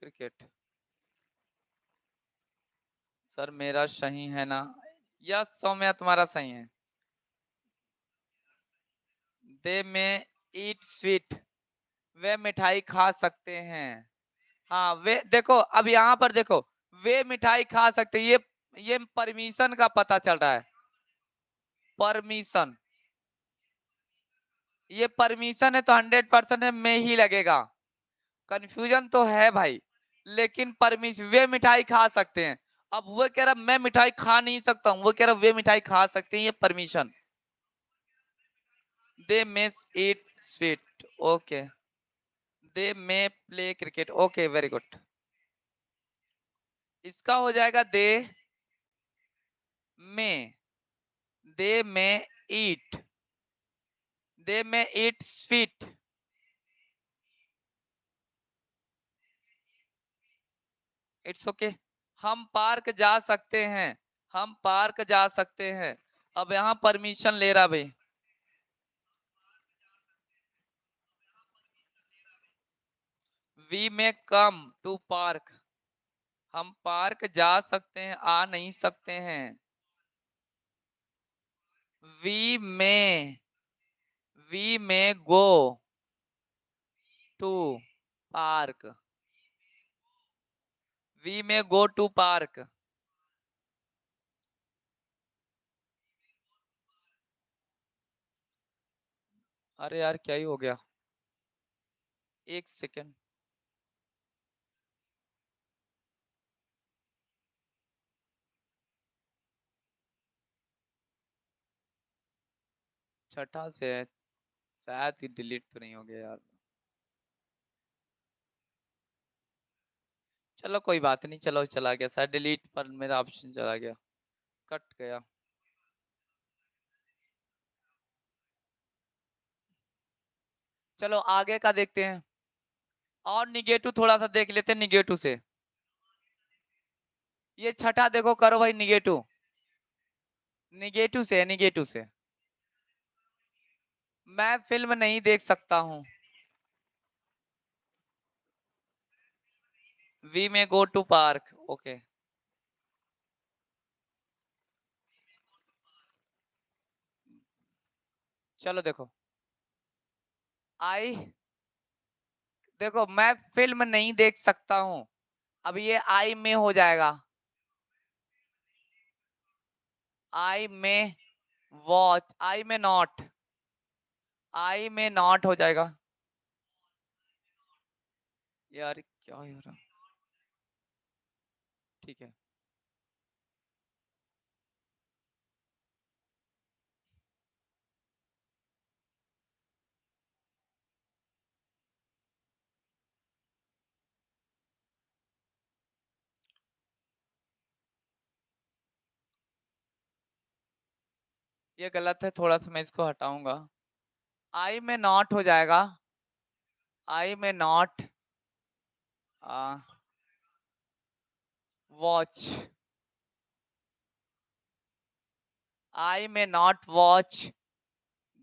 क्रिकेट। सर मेरा सही है ना? यस सौम्या, तुम्हारा सही है। दे में ईट स्वीट, वे मिठाई खा सकते हैं। हाँ, वे देखो, अब यहाँ पर देखो, वे मिठाई खा सकते हैं, ये परमिशन का पता चल रहा है, परमिशन, ये परमिशन है तो 100% में ही लगेगा। कंफ्यूजन तो है भाई, लेकिन परमिशन, वे मिठाई खा सकते हैं। अब वो कह रहा मैं मिठाई खा नहीं सकता हूँ, वो कह रहा वे मिठाई खा सकते हैं, ये permission. They may eat sweet, okay. They may play cricket, okay, very good. इसका हो जाएगा में they may eat, they may eat sweet. It's okay. हम पार्क जा सकते हैं, हम पार्क जा सकते हैं। अब यहाँ परमिशन ले रहा भाई। वी में कम टू पार्क, हम पार्क जा सकते हैं, आ नहीं सकते हैं। वी में, वी में गो टू पार्क, वी में गो टू पार्क। अरे यार क्या ही हो गया, एक सेकेंड। छठा से है, शायद ही डिलीट तो नहीं हो गया यार। चलो कोई बात नहीं, चलो चला गया, शायद डिलीट पर मेरा ऑप्शन चला गया, कट गया। चलो आगे का देखते हैं, और निगेटिव थोड़ा सा देख लेते हैं, निगेटिव से। ये छठा देखो, करो भाई निगेटिव, निगेटिव से है, निगेटिव से। मैं फिल्म नहीं देख सकता हूँ, वी में गो टू पार्क, ओके। चलो देखो, आई, देखो मैं फिल्म नहीं देख सकता हूँ, अब ये आई में हो जाएगा, आई may watch, I may not, I may not हो जाएगा। यार क्या हो रहा, ठीक है। ये गलत है, थोड़ा सा मैं इसको हटाऊंगा। आई में नॉट हो जाएगा, आई may not watch, I may not watch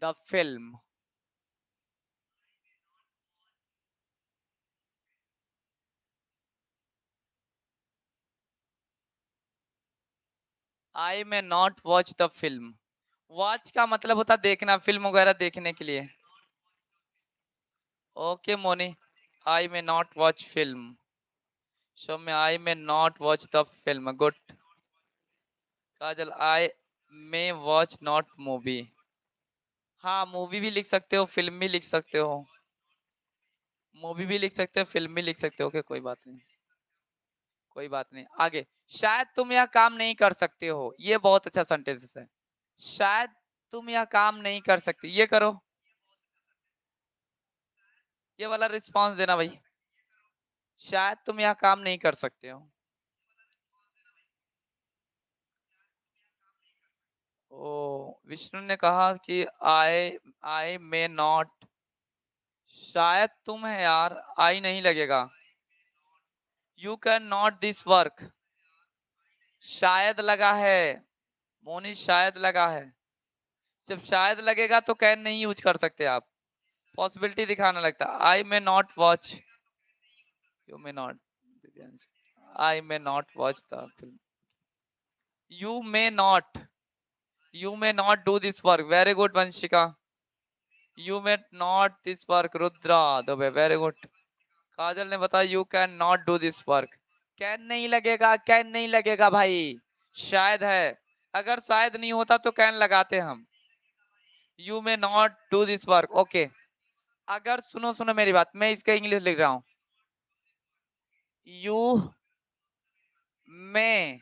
the film, I may not watch the film. Watch का मतलब होता देखना, फिल्म वगैरह देखने के लिए। Okay Moni, I may not watch film, show में I may not watch the film, good. Kajal, I may watch not movie. हाँ, मूवी भी लिख सकते हो, फिल्म भी लिख सकते हो, मूवी भी लिख सकते हो, फिल्म भी लिख सकते हो। ओके, कोई बात नहीं, कोई बात नहीं। आगे, शायद तुम यह काम नहीं कर सकते हो, ये बहुत अच्छा सेंटेंस है। शायद तुम यह काम नहीं कर सकते, ये करो, ये वाला रिस्पॉन्स देना भाई। शायद तुम यह काम नहीं कर सकते हो। ओ, विष्णु ने कहा कि आई मे नॉट, शायद तुम है यार, आई नहीं लगेगा। You can not this work, शायद लगा है मोनी, शायद लगा है। जब शायद लगेगा तो कैन नहीं यूज कर सकते आप, पॉसिबिलिटी दिखाना लगता है। I may not watch, you may not, I may not watch the film, you may not, you may not do this work, very good Vanshika. You may not this work, Rudra Dubey, very good. Kajal ने बताया you can not do this work, can नहीं लगेगा, can नहीं लगेगा भाई, शायद है। अगर शायद नहीं होता तो कैन लगाते हम। You may not do this work, okay. अगर सुनो सुनो मेरी बात, मैं इसका इंग्लिश लिख रहा हूं। You may,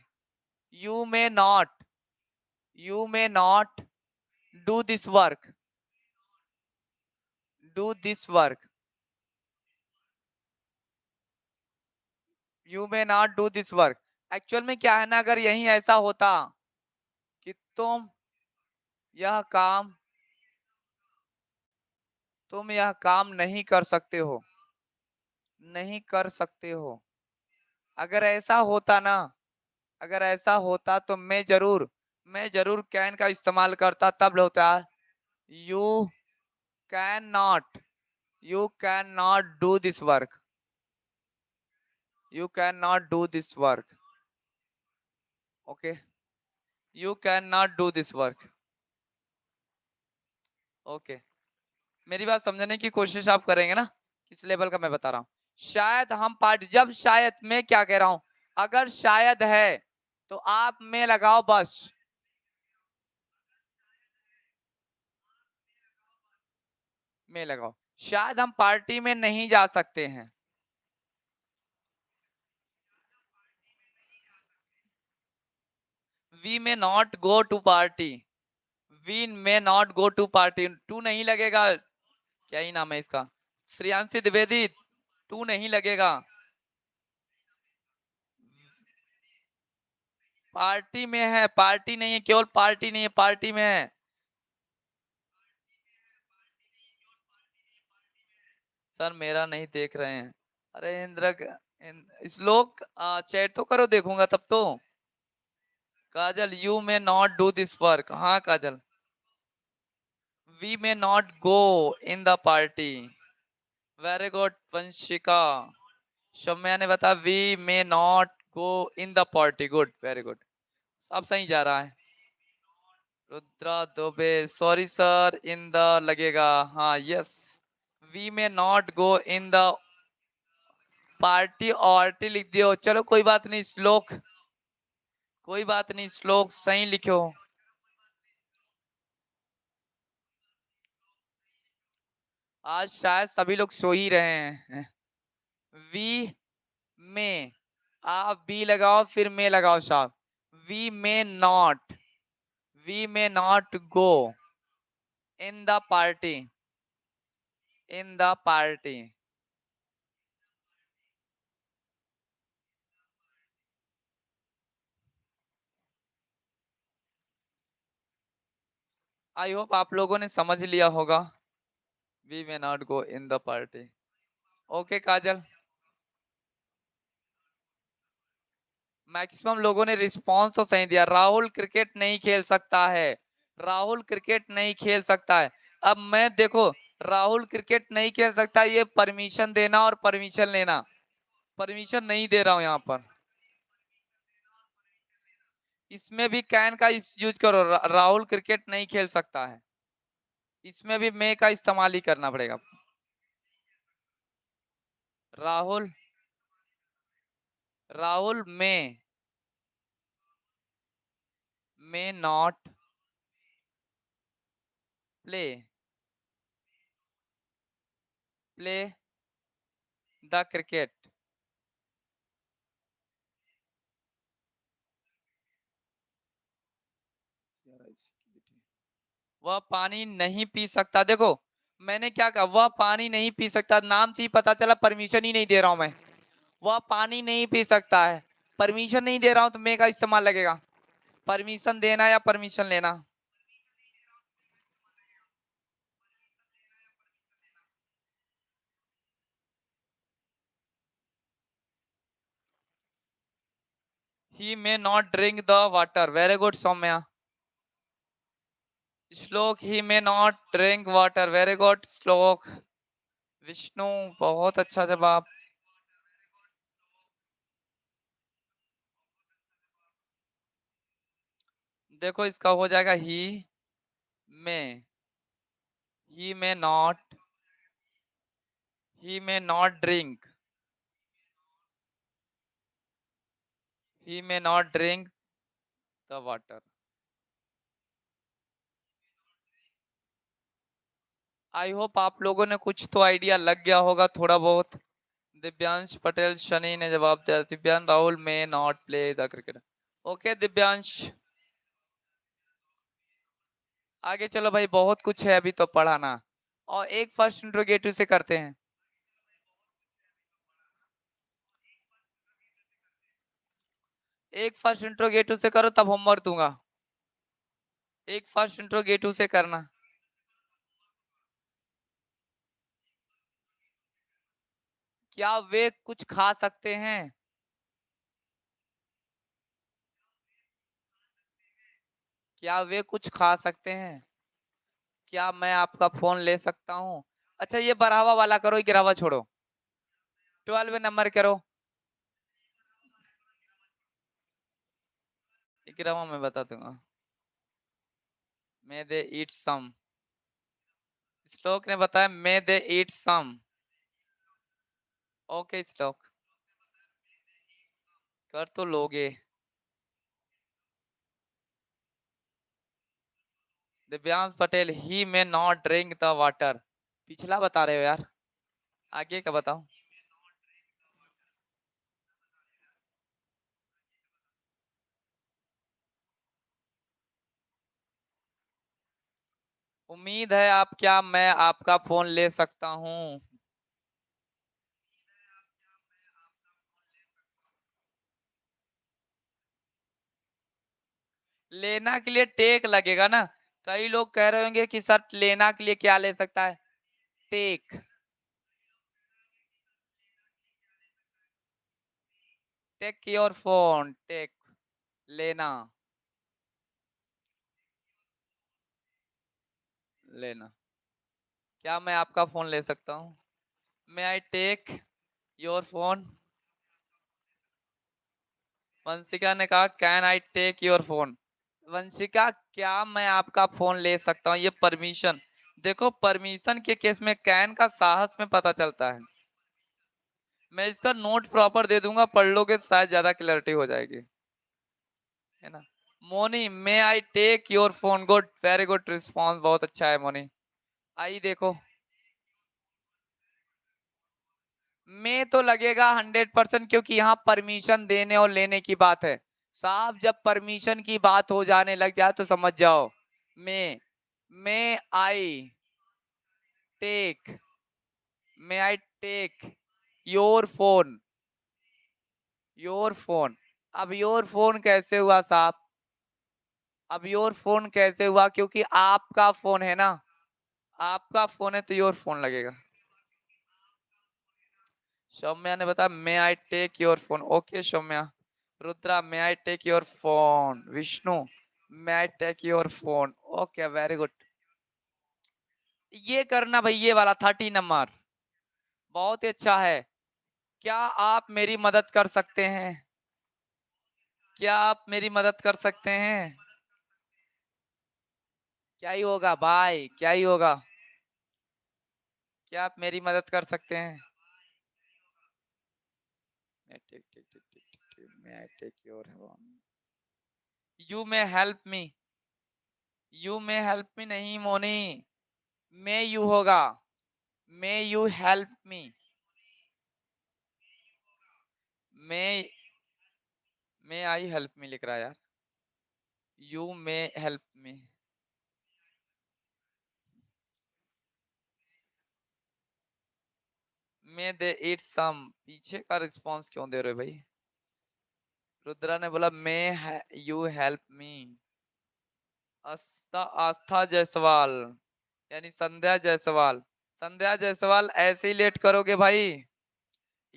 you may not, you may not do this work, do this work, you may not do this work. Actual में क्या है ना, अगर यही ऐसा होता कि यह काम तुम यह काम नहीं कर सकते हो, नहीं कर सकते हो, अगर ऐसा होता ना, अगर ऐसा होता तो मैं जरूर कैन का इस्तेमाल करता, तब होता you can not, you can not do this work, you can not do this work, okay, you can not do this work, okay. मेरी बात समझने की कोशिश आप करेंगे ना, किस लेवल का मैं बता रहा हूँ। शायद हम पार्टी, जब शायद, मैं क्या कह रहा हूं, अगर शायद है तो आप में लगाओ बस, में लगाओ। शायद हम पार्टी में नहीं जा सकते हैं, we may not go to party, we may not go to party, to नहीं लगेगा, क्या ही नाम है इसका, श्रेयांशी द्विवेदी, टू नहीं लगेगा। पार्टी में है, पार्टी नहीं है, केवल पार्टी नहीं है, पार्टी में है। सर मेरा नहीं देख रहे हैं, अरे इंद्र, श्लोक चैट तो करो, देखूंगा तब तो। Kajal, you may not do this work, हाँ Kajal. We may not go in the party, very good Vanshika. Shamya ने बताया we may not go in the party, good, very good, सब सही जा रहा है। Rudra Dubey, sorry sir, in the लगेगा, हाँ yes. We may not go in the party, और लिख दियो, चलो कोई बात नहीं। श्लोक, कोई बात नहीं, श्लोक सही लिखो। आज शायद सभी लोग सो ही रहे हैं। वी में, आप बी लगाओ फिर में लगाओ साहब। We may not, we may not go in the party, in the party. I hope आप लोगों ने समझ लिया होगा। We may not go in the party. Okay Kajal, maximum लोगों ने रिस्पॉन्स तो सही दिया। राहुल क्रिकेट नहीं खेल सकता है, राहुल क्रिकेट नहीं खेल सकता है। अब मैं देखो, राहुल क्रिकेट नहीं खेल सकता, ये परमिशन देना और परमिशन लेना, परमिशन नहीं दे रहा हूं यहाँ पर। इसमें भी कैन का यूज करो, राहुल क्रिकेट नहीं खेल सकता है, इसमें भी मे का इस्तेमाल ही करना पड़ेगा। Rahul, Rahul may not play play the cricket. वह पानी नहीं पी सकता। देखो मैंने क्या कहा, वह पानी नहीं पी सकता, नाम से ही पता चला परमिशन ही नहीं दे रहा हूं मैं। वह पानी नहीं पी सकता है, परमिशन नहीं दे रहा हूं तो मे का इस्तेमाल लगेगा। परमिशन देना या परमिशन लेना। He may not drink the water. Very good Soumya. Shlok, he may not drink water. Very good Shlok. Vishnu, बहुत अच्छा जवाब। देखो इसका हो जाएगा may he may not drink, he may not drink the water. I hope आप लोगों ने कुछ तो आइडिया लग गया होगा थोड़ा बहुत। दिव्यांश पटेल शनि ने जवाब दिया, Divyansh Rahul may not play the cricket. Okay Divyansh, आगे चलो भाई, बहुत कुछ है अभी तो पढ़ाना। और एक फर्स्ट इंट्रोगेटिव से करते हैं। एक फर्स्ट इंट्रोगेटिव से करो तब होमवर्क दूंगा। एक फर्स्ट इंट्रोगेटिव से करना। क्या वे कुछ खा सकते हैं? क्या वे कुछ खा सकते हैं? क्या मैं आपका फोन ले सकता हूँ? अच्छा ये बढ़ावा वाला करो, गिरावा छोड़ो। 12 नंबर करो। गिरावा मैं बता दूंगा। मे दे ईट सम। श्लोक ने बताया मे दे ईट सम। ओके श्लोक, कर तो लोगे। Divyansh Patel, he may not drink the water. पिछला बता रहे हो यार, आगे का बताओ। उम्मीद है आप, क्या मैं आपका फोन ले सकता हूँ? लेना के लिए टेक लगेगा ना। कई लोग कह रहे होंगे कि सर लेना के लिए क्या ले सकता है? Take. Take your phone, take लेना, लेना। क्या मैं आपका फोन ले सकता हूँ? May I take your phone? Vanshika ने कहा can I take your phone. Vanshika, क्या मैं आपका फोन ले सकता हूँ, ये परमिशन। देखो परमिशन के केस में कैन का साहस में पता चलता है। मैं इसका नोट प्रॉपर दे दूंगा, पढ़ लोगे तो शायद ज्यादा क्लैरिटी हो जाएगी, है ना। Moni, may I take your phone. Good, very good response, बहुत अच्छा है मोनी। आई देखो, में तो लगेगा 100%, क्योंकि यहाँ परमिशन देने और लेने की बात है। साहब जब परमिशन की बात हो जाने लग जाए तो समझ जाओ। May I take, may I take your phone, your phone. अब योर फोन कैसे हुआ साहब? अब योर फोन कैसे हुआ, क्योंकि आपका फोन है ना, आपका फोन है तो योर फोन लगेगा। सौम्या ने बताया may I take your phone. Okay Soumya. Rudra may I take your phone. Vishnu may I take your phone. Okay very good. ये करना भाई, ये वाला 30 नंबर बहुत ही अच्छा है। क्या आप मेरी मदद कर सकते हैं? क्या आप मेरी मदद कर सकते हैं? क्या ही होगा भाई, क्या ही होगा? क्या आप मेरी मदद कर सकते हैं? May I take your hand? You may help me. You may help me नहीं मोनी, may you होगा। May you help me? May I help me लिख रहा है यार। You may help me। May they eat some। पीछे का response क्यों दे रहे हो भाई? रुद्रा ने बोला मे यू हेल्प मी। आस्था जायसवाल यानी संध्या जायसवाल। संध्या जायसवाल ऐसे ही लेट करोगे भाई?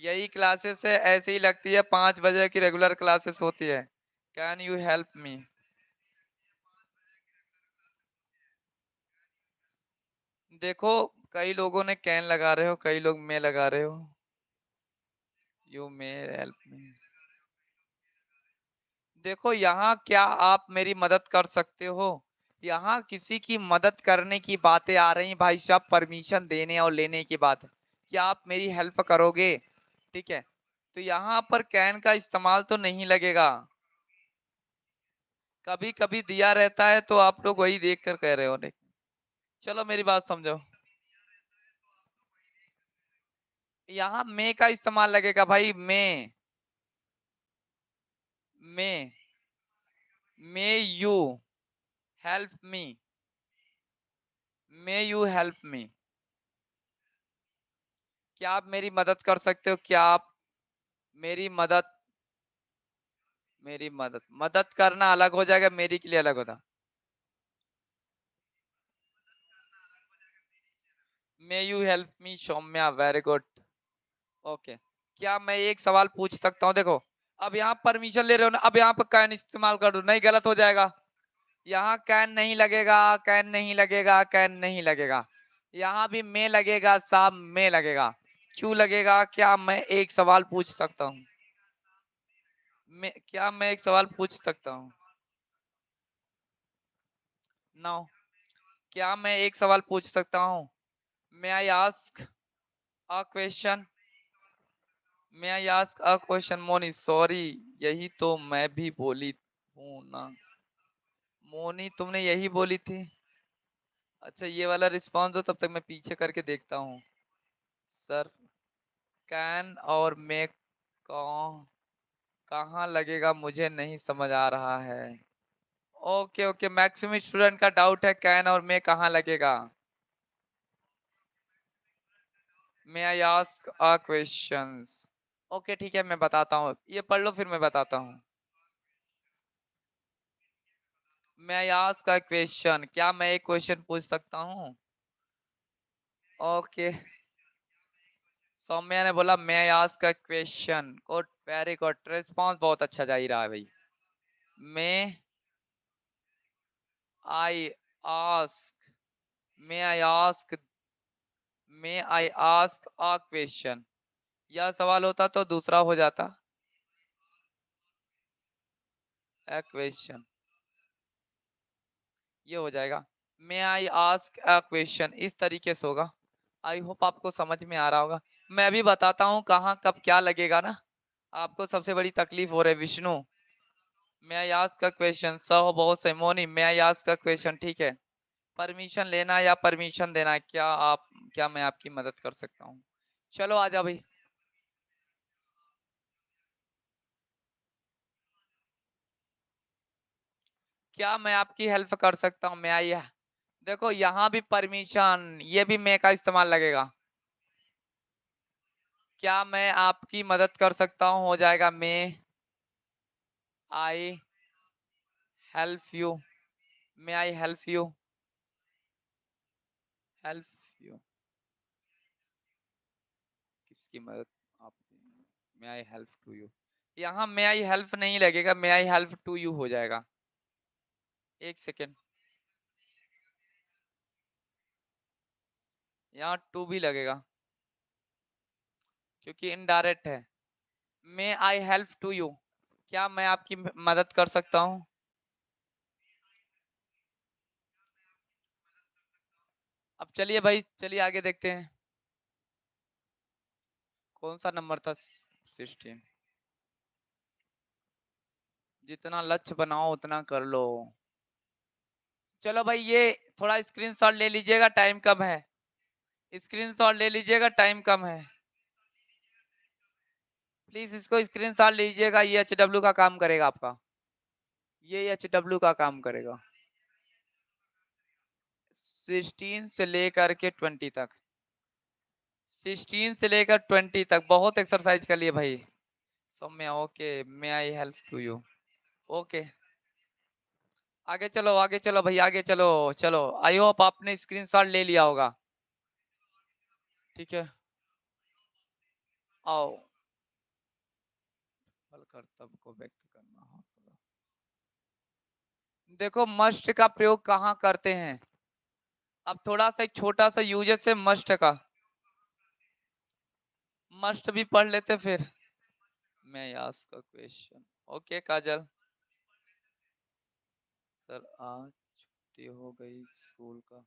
यही क्लासेस है, ऐसे ही लगती है, 5 बजे की रेगुलर क्लासेस होती है। कैन यू हेल्प मी? देखो कई लोगों ने कैन लगा रहे हो, कई लोग मे लगा रहे हो। You may help me. देखो यहाँ क्या आप मेरी मदद कर सकते हो? यहाँ किसी की मदद करने की बातें आ रही भाई साहब, परमिशन देने और लेने की बात है। क्या आप मेरी हेल्प करोगे? ठीक है, तो यहाँ पर कैन का इस्तेमाल तो नहीं लगेगा। कभी कभी दिया रहता है तो आप लोग वही देख कर कह रहे हो। नहीं, चलो मेरी बात समझो। यहाँ मे का इस्तेमाल लगेगा भाई। May may you help me. May you help me. क्या आप मेरी मदद कर सकते हो? क्या आप मेरी मदद मदद करना अलग हो जाएगा, मेरी के लिए अलग होता। May you help me Saumya, very good. Okay, क्या मैं एक सवाल पूछ सकता हूँ? देखो अब यहाँ परमिशन ले रहे हो ना, अब यहाँ पर कैन इस्तेमाल कर दो, नहीं गलत हो जाएगा। यहाँ कैन नहीं लगेगा, कैन नहीं लगेगा, कैन नहीं लगेगा। यहाँ भी मे लगेगा, साहब मे लगेगा। क्यों लगेगा? क्या मैं एक सवाल पूछ सकता हूँ? क्या मैं एक सवाल पूछ सकता हूँ? नो। क्या मैं एक सवाल पूछ सकता हूँ? May I ask a question? May I ask a question Moni? Sorry, यही तो मैं भी बोली हूँ ना मोनी, तुमने यही बोली थी। अच्छा ये वाला रिस्पॉन्स दो, तब तक मैं पीछे करके देखता हूँ। सर कैन और मे कहाँ लगेगा, मुझे नहीं समझ आ रहा है। ओके ओके, मैक्सिमम स्टूडेंट का डाउट है कैन और मे कहाँ लगेगा। May I ask a questions? Okay ठीक है, मैं बताता हूँ, ये पढ़ लो फिर मैं बताता हूँ। May I ask a question, क्या मैं एक क्वेश्चन पूछ सकता हूँ? ओके, सौम्या ने बोला may I ask a question. Good, very good, response बहुत अच्छा जा ही रहा है भाई। May I ask may I ask may I ask a question, यह सवाल होता तो दूसरा हो जाता अ क्वेश्चन, ये हो जाएगा। May I ask a question, इस तरीके से होगा। आई होप आपको समझ में आ रहा होगा। मैं भी बताता हूँ कहाँ कब क्या लगेगा ना, आपको सबसे बड़ी तकलीफ हो रही है। विष्णु मे आई आस्क का क्वेश्चन, सौ बहुत से मोनी मे आई आस्क का क्वेश्चन, ठीक है। परमिशन लेना या परमिशन देना, क्या मैं आपकी मदद कर सकता हूँ? चलो आ जाओ भाई। क्या मैं आपकी हेल्प कर सकता हूँ? मैं आई, देखो यहाँ भी परमिशन, ये भी मे का इस्तेमाल लगेगा। क्या मैं आपकी मदद कर सकता हूँ हो जाएगा may I help you. May I help you, help you, किसकी मदद आप, may I help to you, यहाँ मे आई हेल्प नहीं लगेगा, may I help to you हो जाएगा। एक सेकेंड, यहाँ टू भी लगेगा क्योंकि इनडायरेक्ट है। May I help to you, क्या मैं आपकी मदद कर सकता हूँ? अब चलिए भाई, चलिए आगे देखते हैं। कौन सा नंबर था? 16। जितना लक्ष्य बनाओ उतना कर लो। चलो भाई, ये थोड़ा स्क्रीनशॉट ले लीजिएगा, टाइम कम है। स्क्रीनशॉट ले लीजिएगा, टाइम कम है। प्लीज इसको स्क्रीनशॉट लीजिएगा, ये HW का काम करेगा आपका, ये HW का काम करेगा। 16 से लेकर के 20 तक, 16 से लेकर 20 तक बहुत एक्सरसाइज कर लिए भाई। Saumya, okay, may I help to you, okay. आगे चलो, आगे चलो भाई, आगे चलो। चलो, आई होप आपने स्क्रीनशॉट ले लिया होगा। ठीक है, आओ। फल कर्तव्य को व्यक्त करना हो तो देखो, मस्ट का प्रयोग कहाँ करते हैं। अब थोड़ा सा एक छोटा सा यूजेस है मस्ट का, मस्ट भी पढ़ लेते फिर। मैं ask a question, okay Kajal. Sir आज छुट्टी हो गई स्कूल का।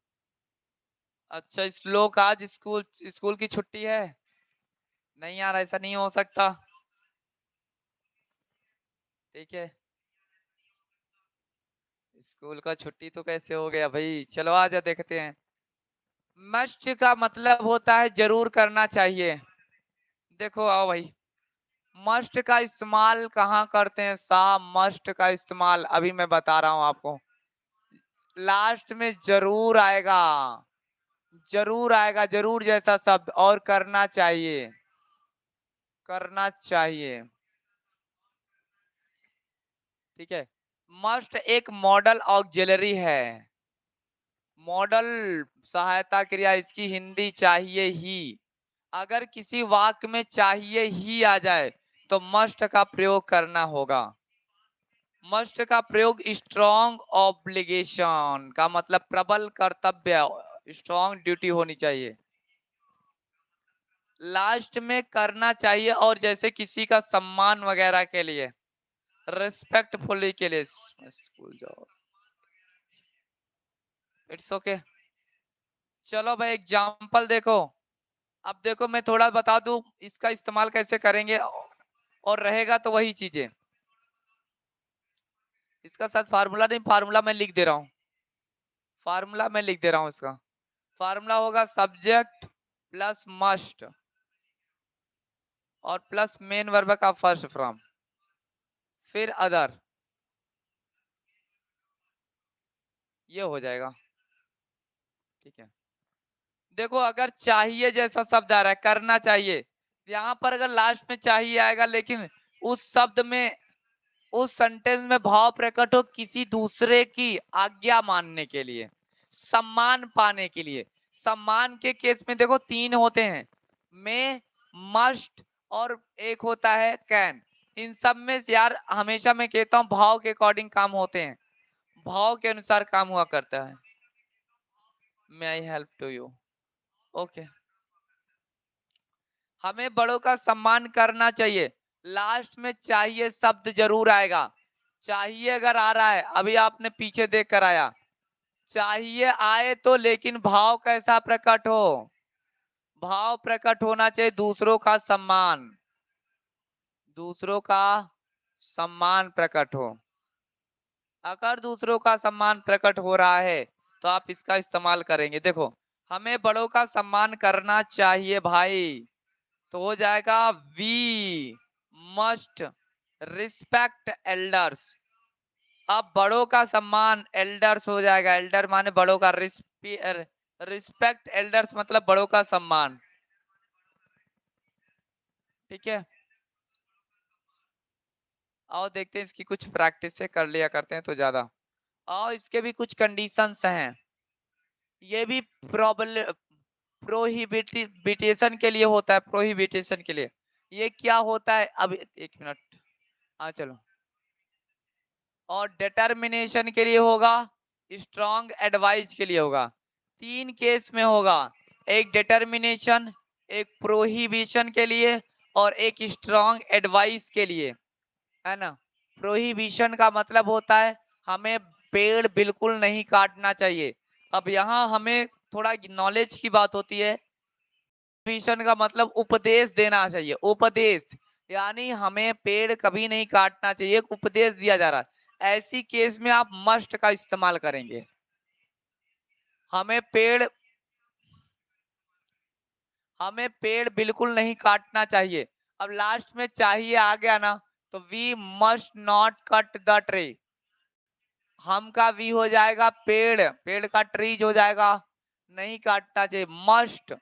अच्छा, श्लोक आज स्कूल स्कूल की छुट्टी है? नहीं यार, ऐसा नहीं हो सकता। ठीक है, स्कूल का छुट्टी तो कैसे हो गया भाई। चलो आजा देखते हैं। मस्ट का मतलब होता है जरूर करना चाहिए। देखो आओ भाई, मस्ट का इस्तेमाल कहाँ करते हैं साहब? मस्ट का इस्तेमाल अभी मैं बता रहा हूँ आपको, लास्ट में जरूर आएगा, जरूर आएगा, जरूर जैसा शब्द, और करना चाहिए, करना चाहिए। ठीक है, मस्ट एक मॉडल ऑक्सिलरी है, मॉडल सहायता क्रिया, इसकी हिंदी चाहिए ही। अगर किसी वाक्य में चाहिए ही आ जाए तो मस्ट का प्रयोग करना होगा। मस्ट का प्रयोग स्ट्रॉन्ग ऑब्लिगेशन का मतलब प्रबल कर्तव्य, स्ट्रॉन्ग ड्यूटी होनी चाहिए, लास्ट में करना चाहिए, और जैसे किसी का सम्मान वगैरह के लिए, रिस्पेक्टफुली के लिए। स्कूल जाओ, इट्स ओके। चलो भाई, एग्जाम्पल देखो। अब देखो, मैं थोड़ा बता दूं इसका इस्तेमाल कैसे करेंगे, और रहेगा तो वही चीजें। इसका साथ फार्मूला नहीं, फार्मूला मैं लिख दे रहा हूँ, फार्मूला मैं लिख दे रहा हूँ इसका। फार्मूला होगा सब्जेक्ट प्लस मस्ट और प्लस मेन वर्ब का फर्स्ट फ्रॉम, फिर अदर, ये हो जाएगा। ठीक है, देखो अगर चाहिए जैसा शब्द आ रहा है, करना चाहिए, यहाँ पर अगर लास्ट में चाहिए आएगा, लेकिन उस शब्द में, उस सेंटेंस में भाव प्रकट हो किसी दूसरे की आज्ञा मानने के लिए, सम्मान पाने के लिए। सम्मान के केस में देखो तीन होते हैं, मे, मस्ट और एक होता है कैन। इन सब में यार हमेशा मैं कहता हूँ भाव के अकॉर्डिंग काम होते हैं, भाव के अनुसार काम हुआ करता है। May I help to you, okay. हमें बड़ों का सम्मान करना चाहिए, लास्ट में चाहिए शब्द जरूर आएगा। चाहिए अगर आ रहा है, अभी आपने पीछे देख कर आया, चाहिए आए तो, लेकिन भाव कैसा प्रकट हो? भाव प्रकट होना चाहिए दूसरों का सम्मान, दूसरों का सम्मान प्रकट हो। अगर दूसरों का सम्मान प्रकट हो रहा है तो आप इसका इस्तेमाल करेंगे। देखो, हमें बड़ों का सम्मान करना चाहिए भाई, तो हो जाएगा वी मस्ट रिस्पेक्ट एल्डर्स। अब बड़ों का सम्मान एल्डर्स हो जाएगा, एल्डर माने बड़ों का, रिस्पेक्ट एल्डर्स मतलब बड़ों का सम्मान। ठीक है, आओ देखते हैं इसकी कुछ प्रैक्टिस से कर लिया करते हैं तो ज्यादा। आओ इसके भी कुछ कंडीशंस हैं। ये भी प्रॉबल प्रोहिबिटेशन के लिए होता है, प्रोहिबिटेशन के लिए। ये क्या होता है, अब 1 मिनट, हाँ चलो। और डिटर्मिनेशन के लिए होगा, स्ट्रॉन्ग एडवाइस के लिए होगा। 3 केस में होगा, एक डिटर्मिनेशन, एक प्रोहिबिशन के लिए और एक स्ट्रॉन्ग एडवाइस के लिए, है ना। प्रोहिबिशन का मतलब होता है हमें पेड़ बिल्कुल नहीं काटना चाहिए। अब यहाँ हमें थोड़ा नॉलेज की बात होती है। प्रोहिबिशन का मतलब उपदेश देना चाहिए, उपदेश, यानी हमें पेड़ कभी नहीं काटना चाहिए, एक उपदेश दिया जा रहा है। ऐसी केस में आप मस्ट का इस्तेमाल करेंगे। हमें पेड़ बिल्कुल नहीं काटना चाहिए। अब लास्ट में चाहिए आ गया ना, तो we must not cut the tree. हम का वी हो जाएगा पेड़, पेड़ का ट्रीज हो जाएगा, नहीं काटना चाहिए, मस्ट।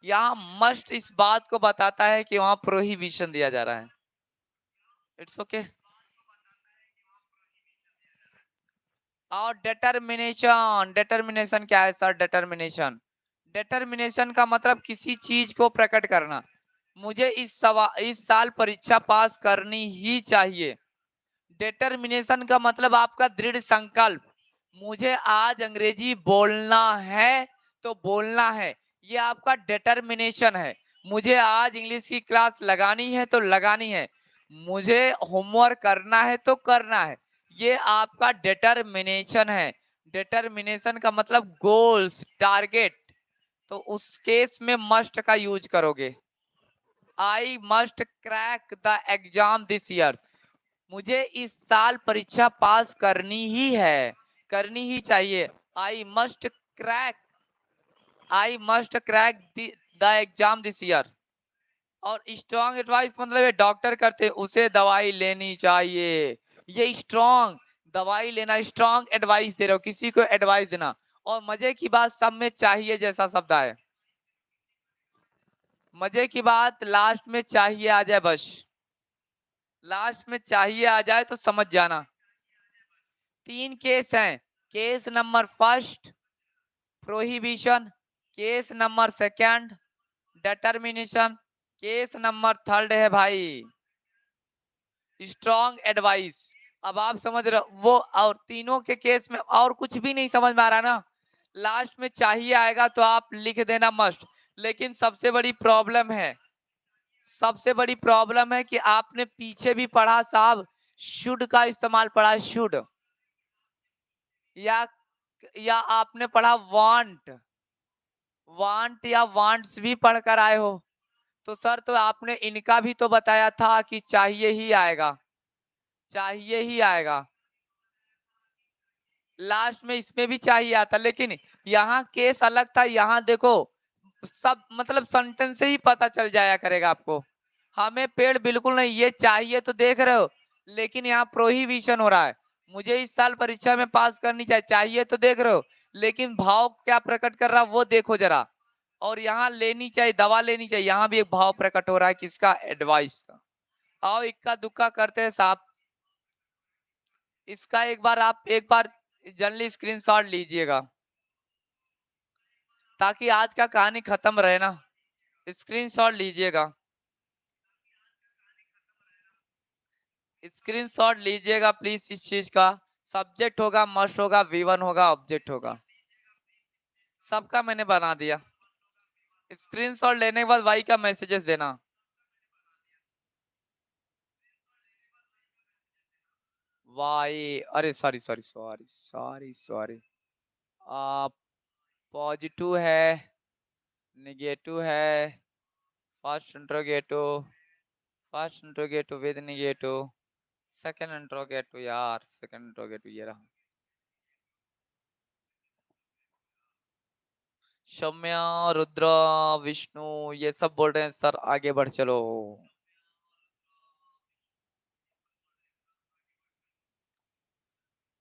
यहाँ मस्ट इस बात को बताता है कि वहां प्रोहिबिशन दिया जा रहा है। It's okay. और डिटर्मिनेशन, डिटर्मिनेशन क्या है सर? डिटर्मिनेशन, डिटर्मिनेशन का मतलब किसी चीज को प्रकट करना। मुझे इस साल परीक्षा पास करनी ही चाहिए। डिटर्मिनेशन का मतलब आपका दृढ़ संकल्प, मुझे आज अंग्रेजी बोलना है तो बोलना है, ये आपका डिटर्मिनेशन है। मुझे आज इंग्लिश की क्लास लगानी है तो लगानी है, मुझे होमवर्क करना है तो करना है, ये आपका डिटर्मिनेशन है। डिटर्मिनेशन का मतलब गोल्स, टारगेट, तो उस केस में मस्ट का यूज करोगे। I must crack the exam this year, मुझे इस साल परीक्षा पास करनी ही है, करनी ही चाहिए। I must crack, I must crack the exam this year. और स्ट्रॉन्ग एडवाइस मतलब ये डॉक्टर करते, उसे दवाई लेनी चाहिए, ये स्ट्रॉन्ग दवाई लेना, स्ट्रॉन्ग एडवाइस दे रहे हो, किसी को एडवाइस देना। और मजे की बात, सब में चाहिए जैसा शब्द आए, मजे की बात लास्ट में चाहिए आ जाए, बस लास्ट में चाहिए आ जाए तो समझ जाना। 3 केस हैं, case number first prohibition, case number second determination, case number third है भाई स्ट्रॉन्ग एडवाइस। अब आप समझ रहे हो वो, और तीनों के केस में और कुछ भी नहीं समझ में आ रहा ना, लास्ट में चाहिए आएगा तो आप लिख देना मस्ट। लेकिन सबसे बड़ी प्रॉब्लम है, सबसे बड़ी प्रॉब्लम है कि आपने पीछे भी पढ़ा साहब, शुड का इस्तेमाल पढ़ा, शुड, या आपने पढ़ा वांट, वांट या वांट्स भी पढ़कर आए हो। तो सर तो आपने इनका भी तो बताया था कि चाहिए ही आएगा, चाहिए ही आएगा, लास्ट में इसमें भी चाहिए आता, लेकिन यहाँ केस अलग था। यहाँ देखो सब मतलब सेंटेंस से ही पता चल जाया करेगा आपको। हमें पेड़ बिल्कुल नहीं, ये चाहिए तो देख रहे हो, लेकिन यहाँ प्रोहिबिशन हो रहा है, मुझे इस साल परीक्षा में पास करनी चाहिए, चाहिए तो देख रहे हो, लेकिन भाव क्या प्रकट कर रहा वो देखो जरा। और यहाँ लेनी चाहिए, दवा लेनी चाहिए, यहाँ भी एक भाव प्रकट हो रहा है, किसका? एडवाइस का। आओ इक्का दुक्का करते हैं साहब, इसका एक बार जनरली स्क्रीनशॉट लीजिएगा ताकि आज का कहानी खत्म रहे ना। स्क्रीनशॉट लीजिएगा, स्क्रीनशॉट लीजिएगा प्लीज इस चीज का। सब्जेक्ट होगा, मस्ट होगा, V1 होगा, ऑब्जेक्ट होगा, सबका मैंने बना दिया। स्क्रीनशॉट लेने के बाद वाई का मैसेजेस देना। वाई, अरे sorry sorry sorry sorry sorry, positive है, नेगेटिव है, first interrogative, first interrogative with negative, second interrogative, यार सेकंड इंट्रोगेटिव ये रहा। सौम्या, रुद्र, विष्णु ये सब बोल रहे हैं सर आगे बढ़ चलो।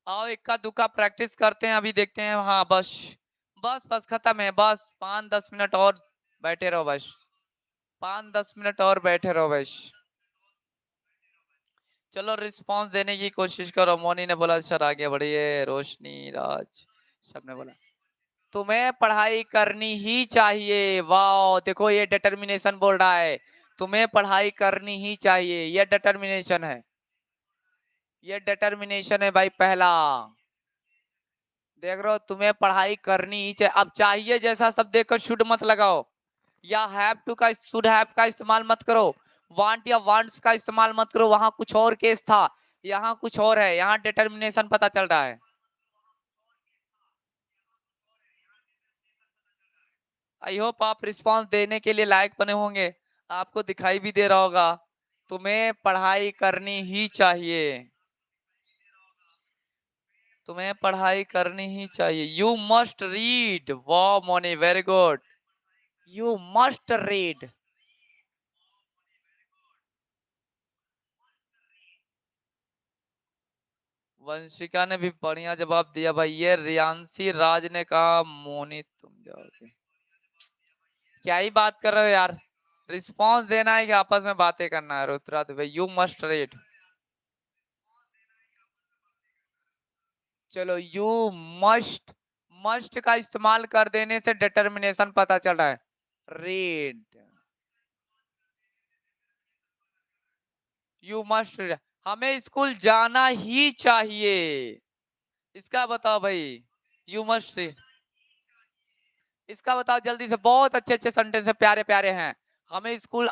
आओ इक्का दुक्का प्रैक्टिस करते हैं, अभी देखते हैं। हाँ बस बस बस खत्म है, बस 5-10 मिनट और बैठे रहो, बस 5-10 मिनट और बैठे रहो बस। चलो रिस्पांस देने की कोशिश करो। मोनी ने बोला सर आगे बढ़िए, रोशनी, राज सबने बोला तुम्हें पढ़ाई करनी ही चाहिए। वाह, देखो ये डिटर्मिनेशन बोल रहा है, तुम्हें पढ़ाई करनी ही चाहिए, ये डिटर्मिनेशन है, ये डिटर्मिनेशन है भाई पहला। देख रहे हो, तुम्हें पढ़ाई करनी ही चाहिए। अब चाहिए जैसा सब देखकर शुड मत लगाओ, या हैव टू का शुड हैव का इस्तेमाल मत करो, वांट या वांट्स का इस्तेमाल मत करो, वहां कुछ और केस था, यहाँ कुछ और है, यहाँ डिटर्मिनेशन पता चल रहा है। आई होप आप रिस्पॉन्स देने के लिए लायक बने होंगे, आपको दिखाई भी दे रहा होगा। तुम्हें पढ़ाई करनी ही चाहिए, तुम्हें पढ़ाई करनी ही चाहिए। You must read. वाह Moni, very good. You must read. Vanshika ने भी बढ़िया जवाब दिया भाई। ये रियांशी राज ने कहा मोनी तुम जाओगे। क्या ही बात कर रहे हो यार, रिस्पॉन्स देना है कि आपस में बातें करना है? रुद्राद भाई, यू मस्ट रीड। चलो, यू मस्ट, मस्ट का इस्तेमाल कर देने से डिटर्मिनेशन पता चल रहा है। रीड, यू मस्ट रीड, हमें स्कूल जाना ही चाहिए। इसका बताओ भाई, यू मस्ट रीड, इसका बताओ जल्दी से। बहुत अच्छे अच्छे सेंटेंस है, प्यारे प्यारे हैं। हमें स्कूल,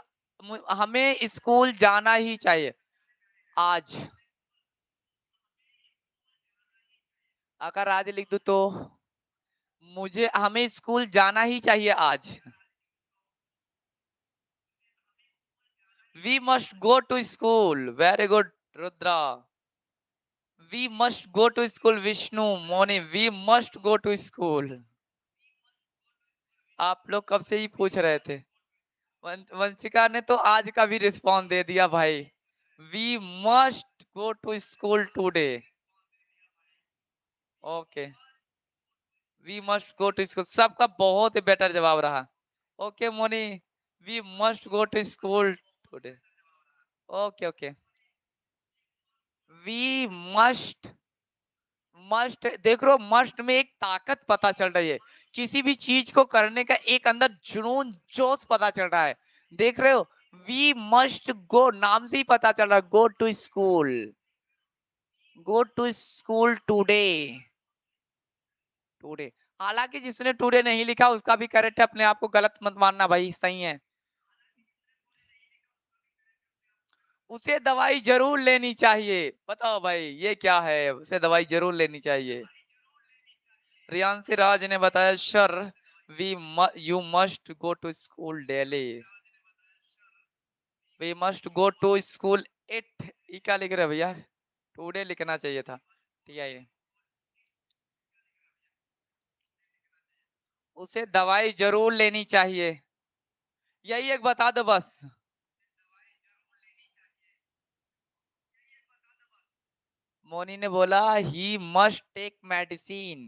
हमें स्कूल जाना ही चाहिए आज। अगर आज लिख दूं तो, मुझे, हमें स्कूल जाना ही चाहिए आज। We must go to school. Very good Rudra. We must go to school Vishnu. Moni, we must go to school. आप लोग कब से ही पूछ रहे थे। वंशिका ने तो आज का भी रिस्पॉन्स दे दिया भाई। We must go to school today. Okay, we must go to school, सबका बहुत ही बेटर जवाब रहा। Okay Moni, we must go to school today. Okay okay, we must, must देख रहे हो, मस्ट में एक ताकत पता चल रही है, किसी भी चीज को करने का एक अंदर जुनून जोश पता चल रहा है। देख रहे हो, वी मस्ट गो, नाम से ही पता चल रहा है, go to school, go to school today. Today, हालांकि जिसने टुडे नहीं लिखा उसका भी करेक्ट है, अपने आप को गलत मत मानना भाई, सही है। उसे दवाई जरूर लेनी चाहिए। बताओ भाई ये क्या है, उसे दवाई जरूर लेनी चाहिए। रियांशी राज ने बताया sir, we you must go to school daily. We must go to school it, ये क्या लिख रहे भैया, टुडे लिखना चाहिए था। ठीक है, ये उसे दवाई जरूर लेनी चाहिए, यही एक बता दो बस। मोनी ने बोला he must take medicine.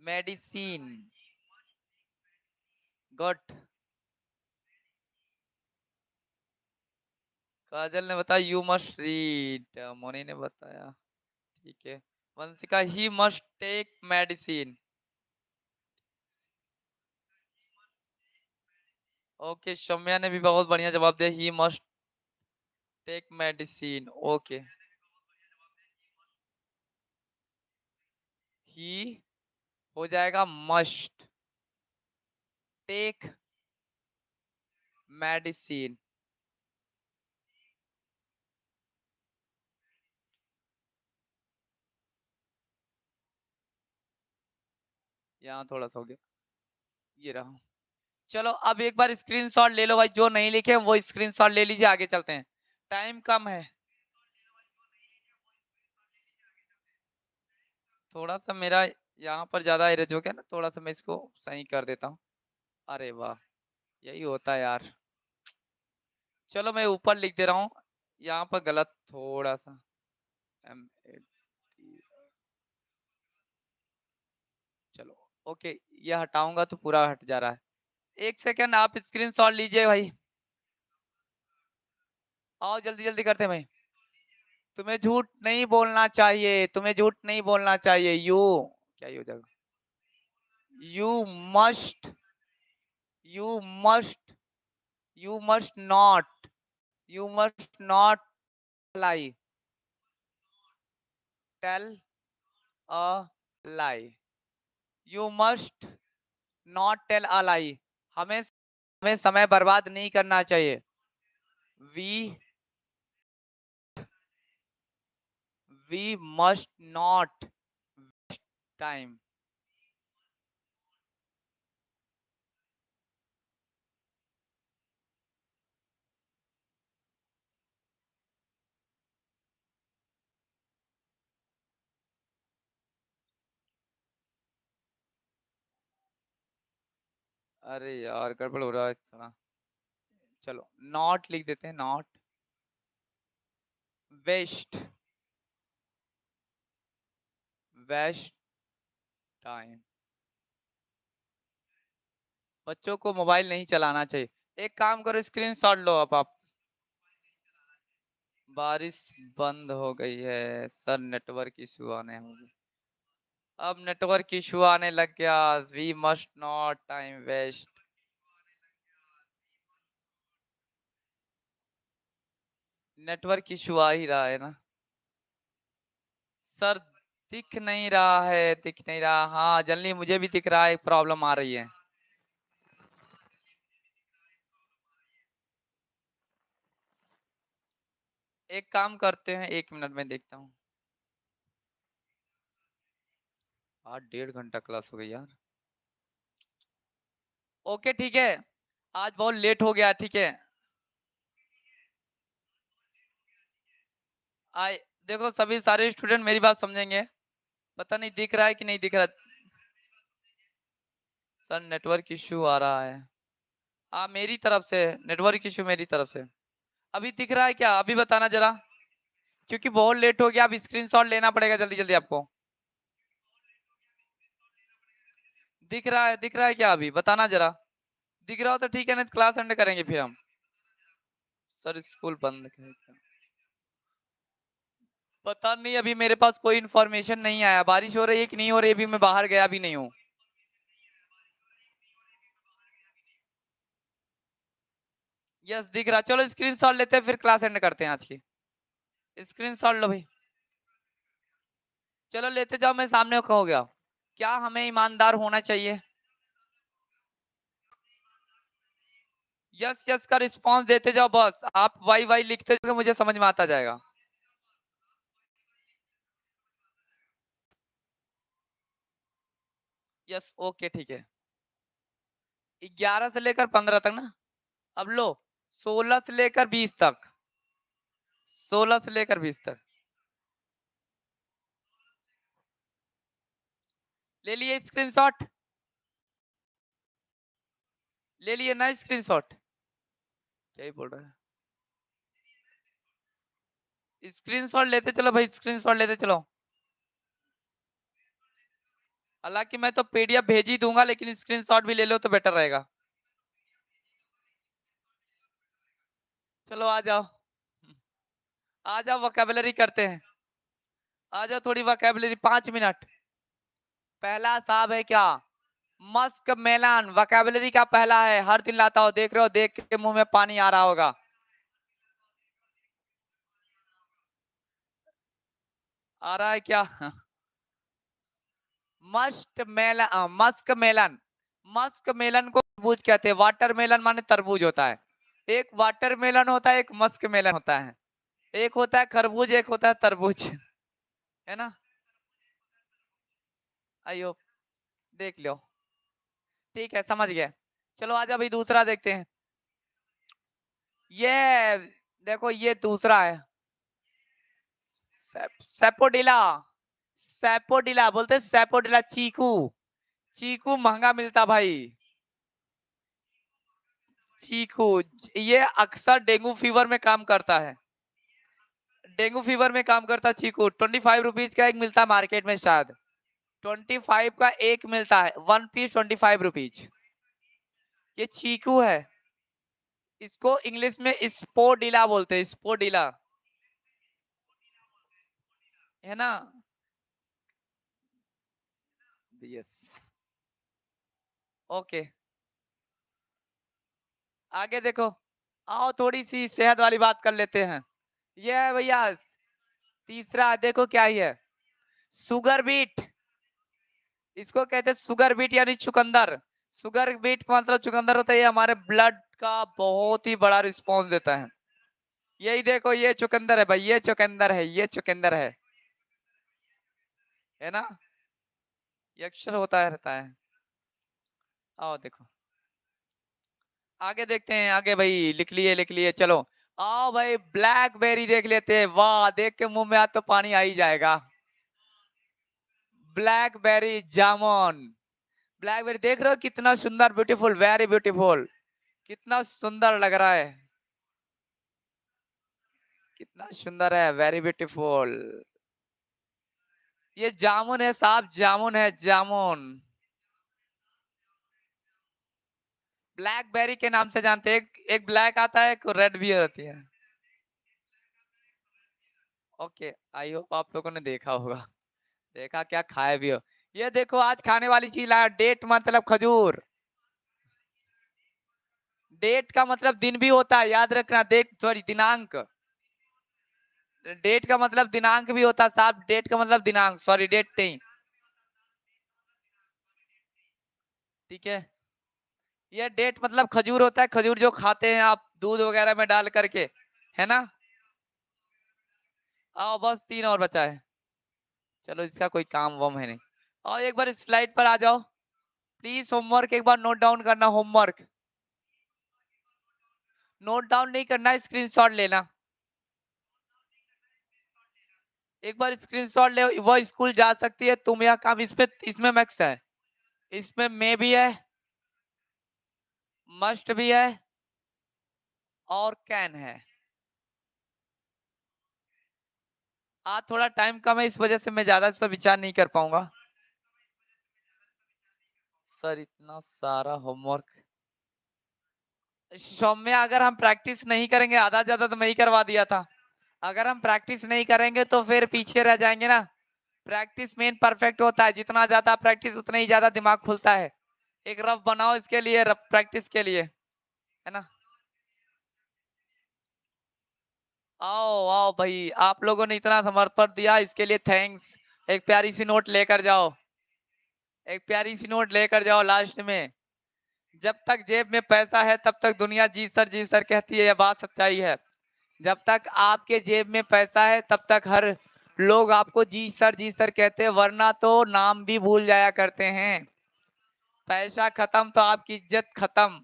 Medicine, good. Kajal ने बताया यू मस्ट रीड। मोनी ने बताया, ठीक है। Vanshika, he must take medicine. Okay, Shamya ने भी बहुत बढ़िया जवाब दिया, he must take medicine. Okay, he हो जाएगा मस्ट टेक मेडिसिन। यहाँ थोड़ा सा हो गया, ये रहा। चलो अब एक बार स्क्रीनशॉट ले लो भाई, जो नहीं लिखे वो स्क्रीनशॉट ले लीजिए, आगे चलते हैं, टाइम कम है। थोड़ा सा मेरा यहाँ पर ज्यादा एरज हो गया ना, थोड़ा सा मैं इसको सही कर देता हूँ। अरे वाह, यही होता है यार। चलो मैं ऊपर लिख दे रहा हूँ, यहाँ पर गलत थोड़ा सा, M-A-T, चलो ओके, ये हटाऊंगा तो पूरा हट जा रहा है। एक सेकंड, आप स्क्रीनशॉट लीजिए भाई, आओ जल्दी जल्दी करते हैं भाई। तुम्हें झूठ नहीं बोलना चाहिए, तुम्हें झूठ नहीं बोलना चाहिए। यू क्या ही हो जाएगा, you must you must you must not lie. Tell a lie. You must not tell a lie. हमें समय बर्बाद नहीं करना चाहिए. We must not waste time. अरे यार गड़बड़ हो रहा है थोड़ा. चलो नॉट लिख देते हैं. Not waste time. बच्चों को मोबाइल नहीं चलाना चाहिए. एक काम करो, स्क्रीनशॉट लो. अब आप. बारिश बंद हो गई है सर, नेटवर्क इशू आने होंगे. अब नेटवर्क इशू आने लग गया. We must not time waste. Network issue आ ही रहा है ना सर. दिख नहीं रहा है, दिख नहीं रहा. हाँ जल्दी, मुझे भी दिख रहा है प्रॉब्लम आ रही है. एक काम करते हैं, 1 मिनट में देखता हूँ. 1.5 घंटा क्लास हो गई यार. ओके ठीक है. आज बहुत लेट हो गया. ठीक है. आए देखो, सभी सारे स्टूडेंट मेरी बात समझेंगे. पता नहीं दिख रहा है कि नहीं दिख रहा. सर नेटवर्क इश्यू आ रहा है. हाँ मेरी तरफ से नेटवर्क इश्यू, मेरी तरफ से. अभी दिख रहा है क्या? अभी बताना जरा, क्योंकि बहुत लेट हो गया. अब स्क्रीनशॉट लेना पड़ेगा जल्दी जल्दी आपको. दिख रहा है, दिख रहा है क्या? अभी बताना जरा. दिख रहा हो तो ठीक है, नहीं तो क्लास एंड करेंगे फिर हम. सर स्कूल बंद है क्या? पता नहीं, अभी मेरे पास कोई इन्फॉर्मेशन नहीं आया. बारिश हो रही है कि नहीं हो रही, अभी मैं बाहर गया भी नहीं हूँ. यस दिख रहा. चलो स्क्रीनशॉट लेते हैं, फिर क्लास एंड करते हैं आज की. स्क्रीनशॉट लो भाई. चलो लेते जाओ, मैं सामने हो गया. क्या हमें ईमानदार होना चाहिए? यस यस का रिस्पॉन्स देते जाओ बस. आप वाई वाई लिखते जाओ, मुझे समझ में आता जाएगा. यस ओके ठीक है. 11 से लेकर 15 तक ना. अब लो, 16 से लेकर 20 तक. 16 से लेकर 20 तक ले लिए स्क्रीनशॉट. ले लिए ना स्क्रीनशॉट. क्या ही बोल रहा है. स्क्रीनशॉट लेते चलो भाई, स्क्रीनशॉट लेते चलो. हालांकि मैं तो पीडीएफ भेज ही दूंगा, लेकिन स्क्रीनशॉट भी ले लो तो बेटर रहेगा. चलो आ जाओ. आ जाओ, वोकैबुलरी करते हैं. आ जाओ, थोड़ी वोकैबुलरी 5 मिनट. पहला साहब है क्या? Musk melon. वोकैबुलरी का पहला है. हर दिन लाता हो, देख रहे हो, देख के मुंह में पानी आ रहा होगा. आ रहा है क्या? Musk melon. मस्क मेलन को तरबूज कहते हैं. वाटरमेलन माने तरबूज होता है. एक वाटरमेलन होता है, एक मस्क मेलन होता है. एक होता है खरबूज, एक होता है तरबूज. है ना? आइयो देख लो. ठीक है, समझ गए. चलो आज अभी दूसरा देखते हैं. ये देखो, ये दूसरा है. सेपोडिला. सेपोडिला बोलते हैं. सेपोडिला. चीकू. चीकू महंगा मिलता भाई. चीकू. ये अक्सर डेंगू फीवर में काम करता है. डेंगू फीवर में काम करता चीकू. 25 रुपीज का एक मिलता है मार्केट में शायद. 25 का एक मिलता है. 1 पीस 25 रुपीज. ये चीकू है. इसको इंग्लिश में स्पोडिला बोलते हैं. स्पोडिला. है ना? यस. ओके, आगे देखो, आओ थोड़ी सी सेहत वाली बात कर लेते हैं। ये है भैया तीसरा, देखो क्या ही है, शुगर बीट। इसको कहते हैं शुगर बीट यानी चुकंदर। शुगर बीट का मतलब चुकंदर होता है, ये हमारे ब्लड का बहुत ही बड़ा रिस्पॉन्स देता है। यही देखो, ये चुकंदर है भाई, ये चुकंदर है, ये चुकंदर है ना, ये अक्सर होता रहता है। आओ देखो, आगे देखते हैं, आगे भाई लिख लिए चलो। आओ भाई ब्लैकबेरी देख लेते हैं, वाह देख के मुंह में आज तो पानी आ ही जाएगा। ब्लैकबेरी जामुन, ब्लैकबेरी देख रहे हो कितना सुंदर, ब्यूटीफुल, वेरी ब्यूटीफुल, कितना सुंदर लग रहा है, कितना सुंदर है, वेरी ब्यूटीफुल। ये जामुन है साहब, जामुन है, जामुन। ब्लैकबेरी के नाम से जानते हैं, एक ब्लैक आता है, एक रेड भी होती है। ओके, आई होप आप लोगों ने देखा होगा, देखा क्या खाए भी हो। ये देखो आज खाने वाली चीज लाया, डेट मतलब खजूर। डेट का मतलब दिन भी होता है, याद रखना, डेट सॉरी दिनांक। डेट का मतलब दिनांक भी होता है साहब, डेट का मतलब दिनांक, सॉरी डेट नहीं, ठीक है। ये डेट मतलब खजूर होता है, खजूर जो खाते हैं आप दूध वगैरह में डाल करके, है ना। आओ बस 3 और बचा है, चलो इसका कोई काम वम है नहीं। और एक बार स्लाइड पर आ जाओ प्लीज, होमवर्क एक बार नोट डाउन करना, होमवर्क नोट डाउन नहीं करना, स्क्रीनशॉट लेना। एक बार स्क्रीनशॉट ले, वो स्कूल जा सकती है, तुम यह काम, इसमें इसमें मैक्स है, इसमें मे भी है, मस्ट भी है, और कैन है। आज थोड़ा टाइम कम है, इस वजह से मैं ज्यादा इस पर विचार नहीं कर पाऊंगा। सर इतना सारा होमवर्क, सौम्य अगर हम प्रैक्टिस नहीं करेंगे, आधा ज्यादा तो मैं ही करवा दिया था, अगर हम प्रैक्टिस नहीं करेंगे तो फिर पीछे रह जाएंगे ना। प्रैक्टिस मेन परफेक्ट होता है, जितना ज्यादा प्रैक्टिस उतना ही ज्यादा दिमाग खुलता है। एक रफ बनाओ इसके लिए, रफ प्रैक्टिस के लिए, है ना। आओ आओ भाई, आप लोगों ने इतना समर्पण दिया, इसके लिए थैंक्स। एक प्यारी सी नोट लेकर जाओ, एक प्यारी सी नोट लेकर जाओ लास्ट में। जब तक जेब में पैसा है तब तक दुनिया जी सर कहती है, यह बात सच्चाई है। जब तक आपके जेब में पैसा है तब तक हर लोग आपको जी सर कहते हैं, वरना तो नाम भी भूल जाया करते हैं। पैसा खत्म तो आपकी इज्जत खत्म।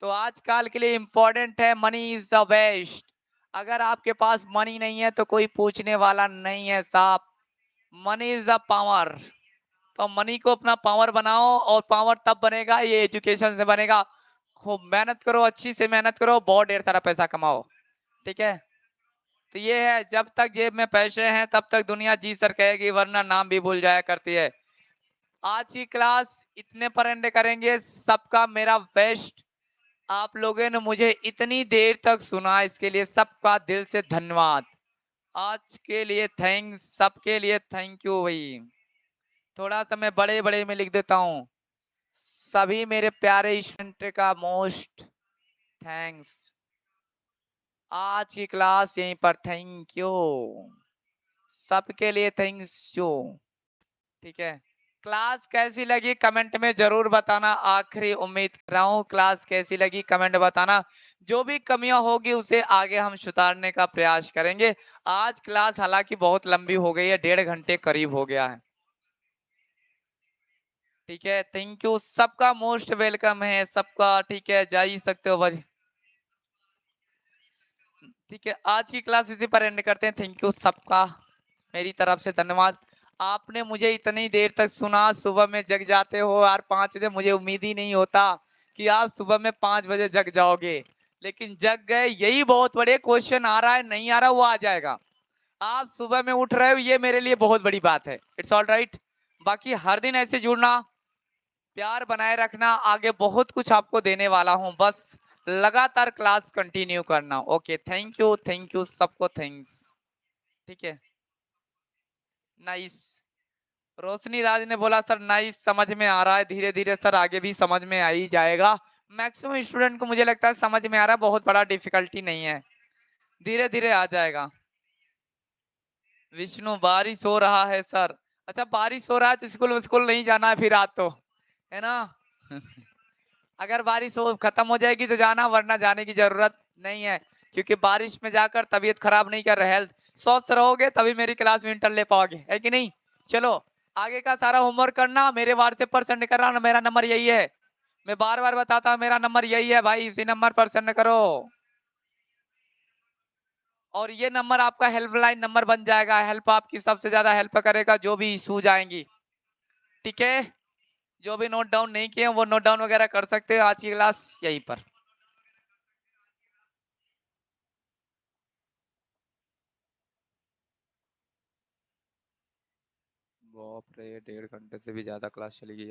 तो आजकल के लिए इंपॉर्टेंट है, मनी इज द बेस्ट। अगर आपके पास मनी नहीं है तो कोई पूछने वाला नहीं है साहब, मनी इज द पावर। तो मनी को अपना पावर बनाओ, और पावर तब बनेगा, ये एजुकेशन से बनेगा। खूब मेहनत करो, अच्छी से मेहनत करो, बहुत ढेर सारा पैसा कमाओ, ठीक है। तो ये है, जब तक जेब में पैसे हैं तब तक दुनिया जी सर कहेगी, वरना नाम भी भूल जाया करती है। आज की क्लास इतने पर एंड करेंगे, सबका मेरा बेस्ट। आप लोगों ने मुझे इतनी देर तक सुना, इसके लिए सबका दिल से धन्यवाद। आज के लिए थैंक्स, सबके लिए थैंक यू भाई। थोड़ा सा मैं बड़े बड़े में लिख देता हूँ, सभी मेरे प्यारे स्टूडेंट का मोस्ट थैंक्स। आज की क्लास यहीं पर, थैंक यू सबके लिए, थैंक्स यू, ठीक है। क्लास कैसी लगी कमेंट में जरूर बताना, आखिरी उम्मीद कर रहा हूँ क्लास कैसी लगी कमेंट बताना। जो भी कमियां होगी उसे आगे हम सुधारने का प्रयास करेंगे। आज क्लास हालांकि बहुत लंबी हो गई है, 1.5 घंटे करीब हो गया है, ठीक है। थैंक यू, सबका मोस्ट वेलकम है सबका, ठीक है, जा ही सकते हो भाई, ठीक है। आज की क्लास इसी पर एंड करते हैं, थैंक यू सबका मेरी तरफ से धन्यवाद। आपने मुझे इतनी देर तक सुना, सुबह में जग जाते हो यार 5 बजे, मुझे उम्मीद ही नहीं होता कि आप सुबह में 5 बजे जग जाओगे, लेकिन जग गए, यही बहुत बड़े। क्वेश्चन आ रहा है नहीं आ रहा वो आ जाएगा, आप सुबह में उठ रहे हो, ये मेरे लिए बहुत बड़ी बात है, इट्स ऑल राइट। बाकी हर दिन ऐसे जुड़ना, प्यार बनाए रखना, आगे बहुत कुछ आपको देने वाला हूं, बस लगातार क्लास कंटिन्यू करना। ओके, थैंक यू सबको, थैंक्स, ठीक है, नाइस। रोशनी राज ने बोला सर नाइस, समझ में आ रहा है, धीरे धीरे सर आगे भी समझ में आ ही जाएगा। मैक्सिमम स्टूडेंट को मुझे लगता है समझ में आ रहा है, बहुत बड़ा डिफिकल्टी नहीं है, धीरे धीरे आ जाएगा। विष्णु बारिश हो रहा है सर। अच्छा बारिश हो रहा है तो स्कूल स्कूल नहीं जाना है फिर आज तो, है ना। अगर बारिश हो खत्म हो जाएगी तो जाना, वरना जाने की जरूरत नहीं है, क्योंकि बारिश में जाकर तबीयत खराब नहीं कर रहे, हेल्थ स्वस्थ रहोगे तभी मेरी क्लास में इंटर ले पाओगे, है कि नहीं। चलो आगे का सारा होमवर्क करना, मेरे व्हाट्सएप पर सेंड करना, मेरा नंबर यही है, मैं बार बार बताता हूँ मेरा नंबर यही है भाई, इसी नंबर पर सेंड करो। और ये नंबर आपका हेल्पलाइन नंबर बन जाएगा, हेल्प आपकी सबसे ज्यादा हेल्प करेगा जो भी इशूज आएंगी, ठीक है। जो भी नोट डाउन नहीं किए वो नोट डाउन वगैरह कर सकते हो, आज की क्लास यहीं पर। बाप रे, 1.5 घंटे से भी ज्यादा क्लास चली गई।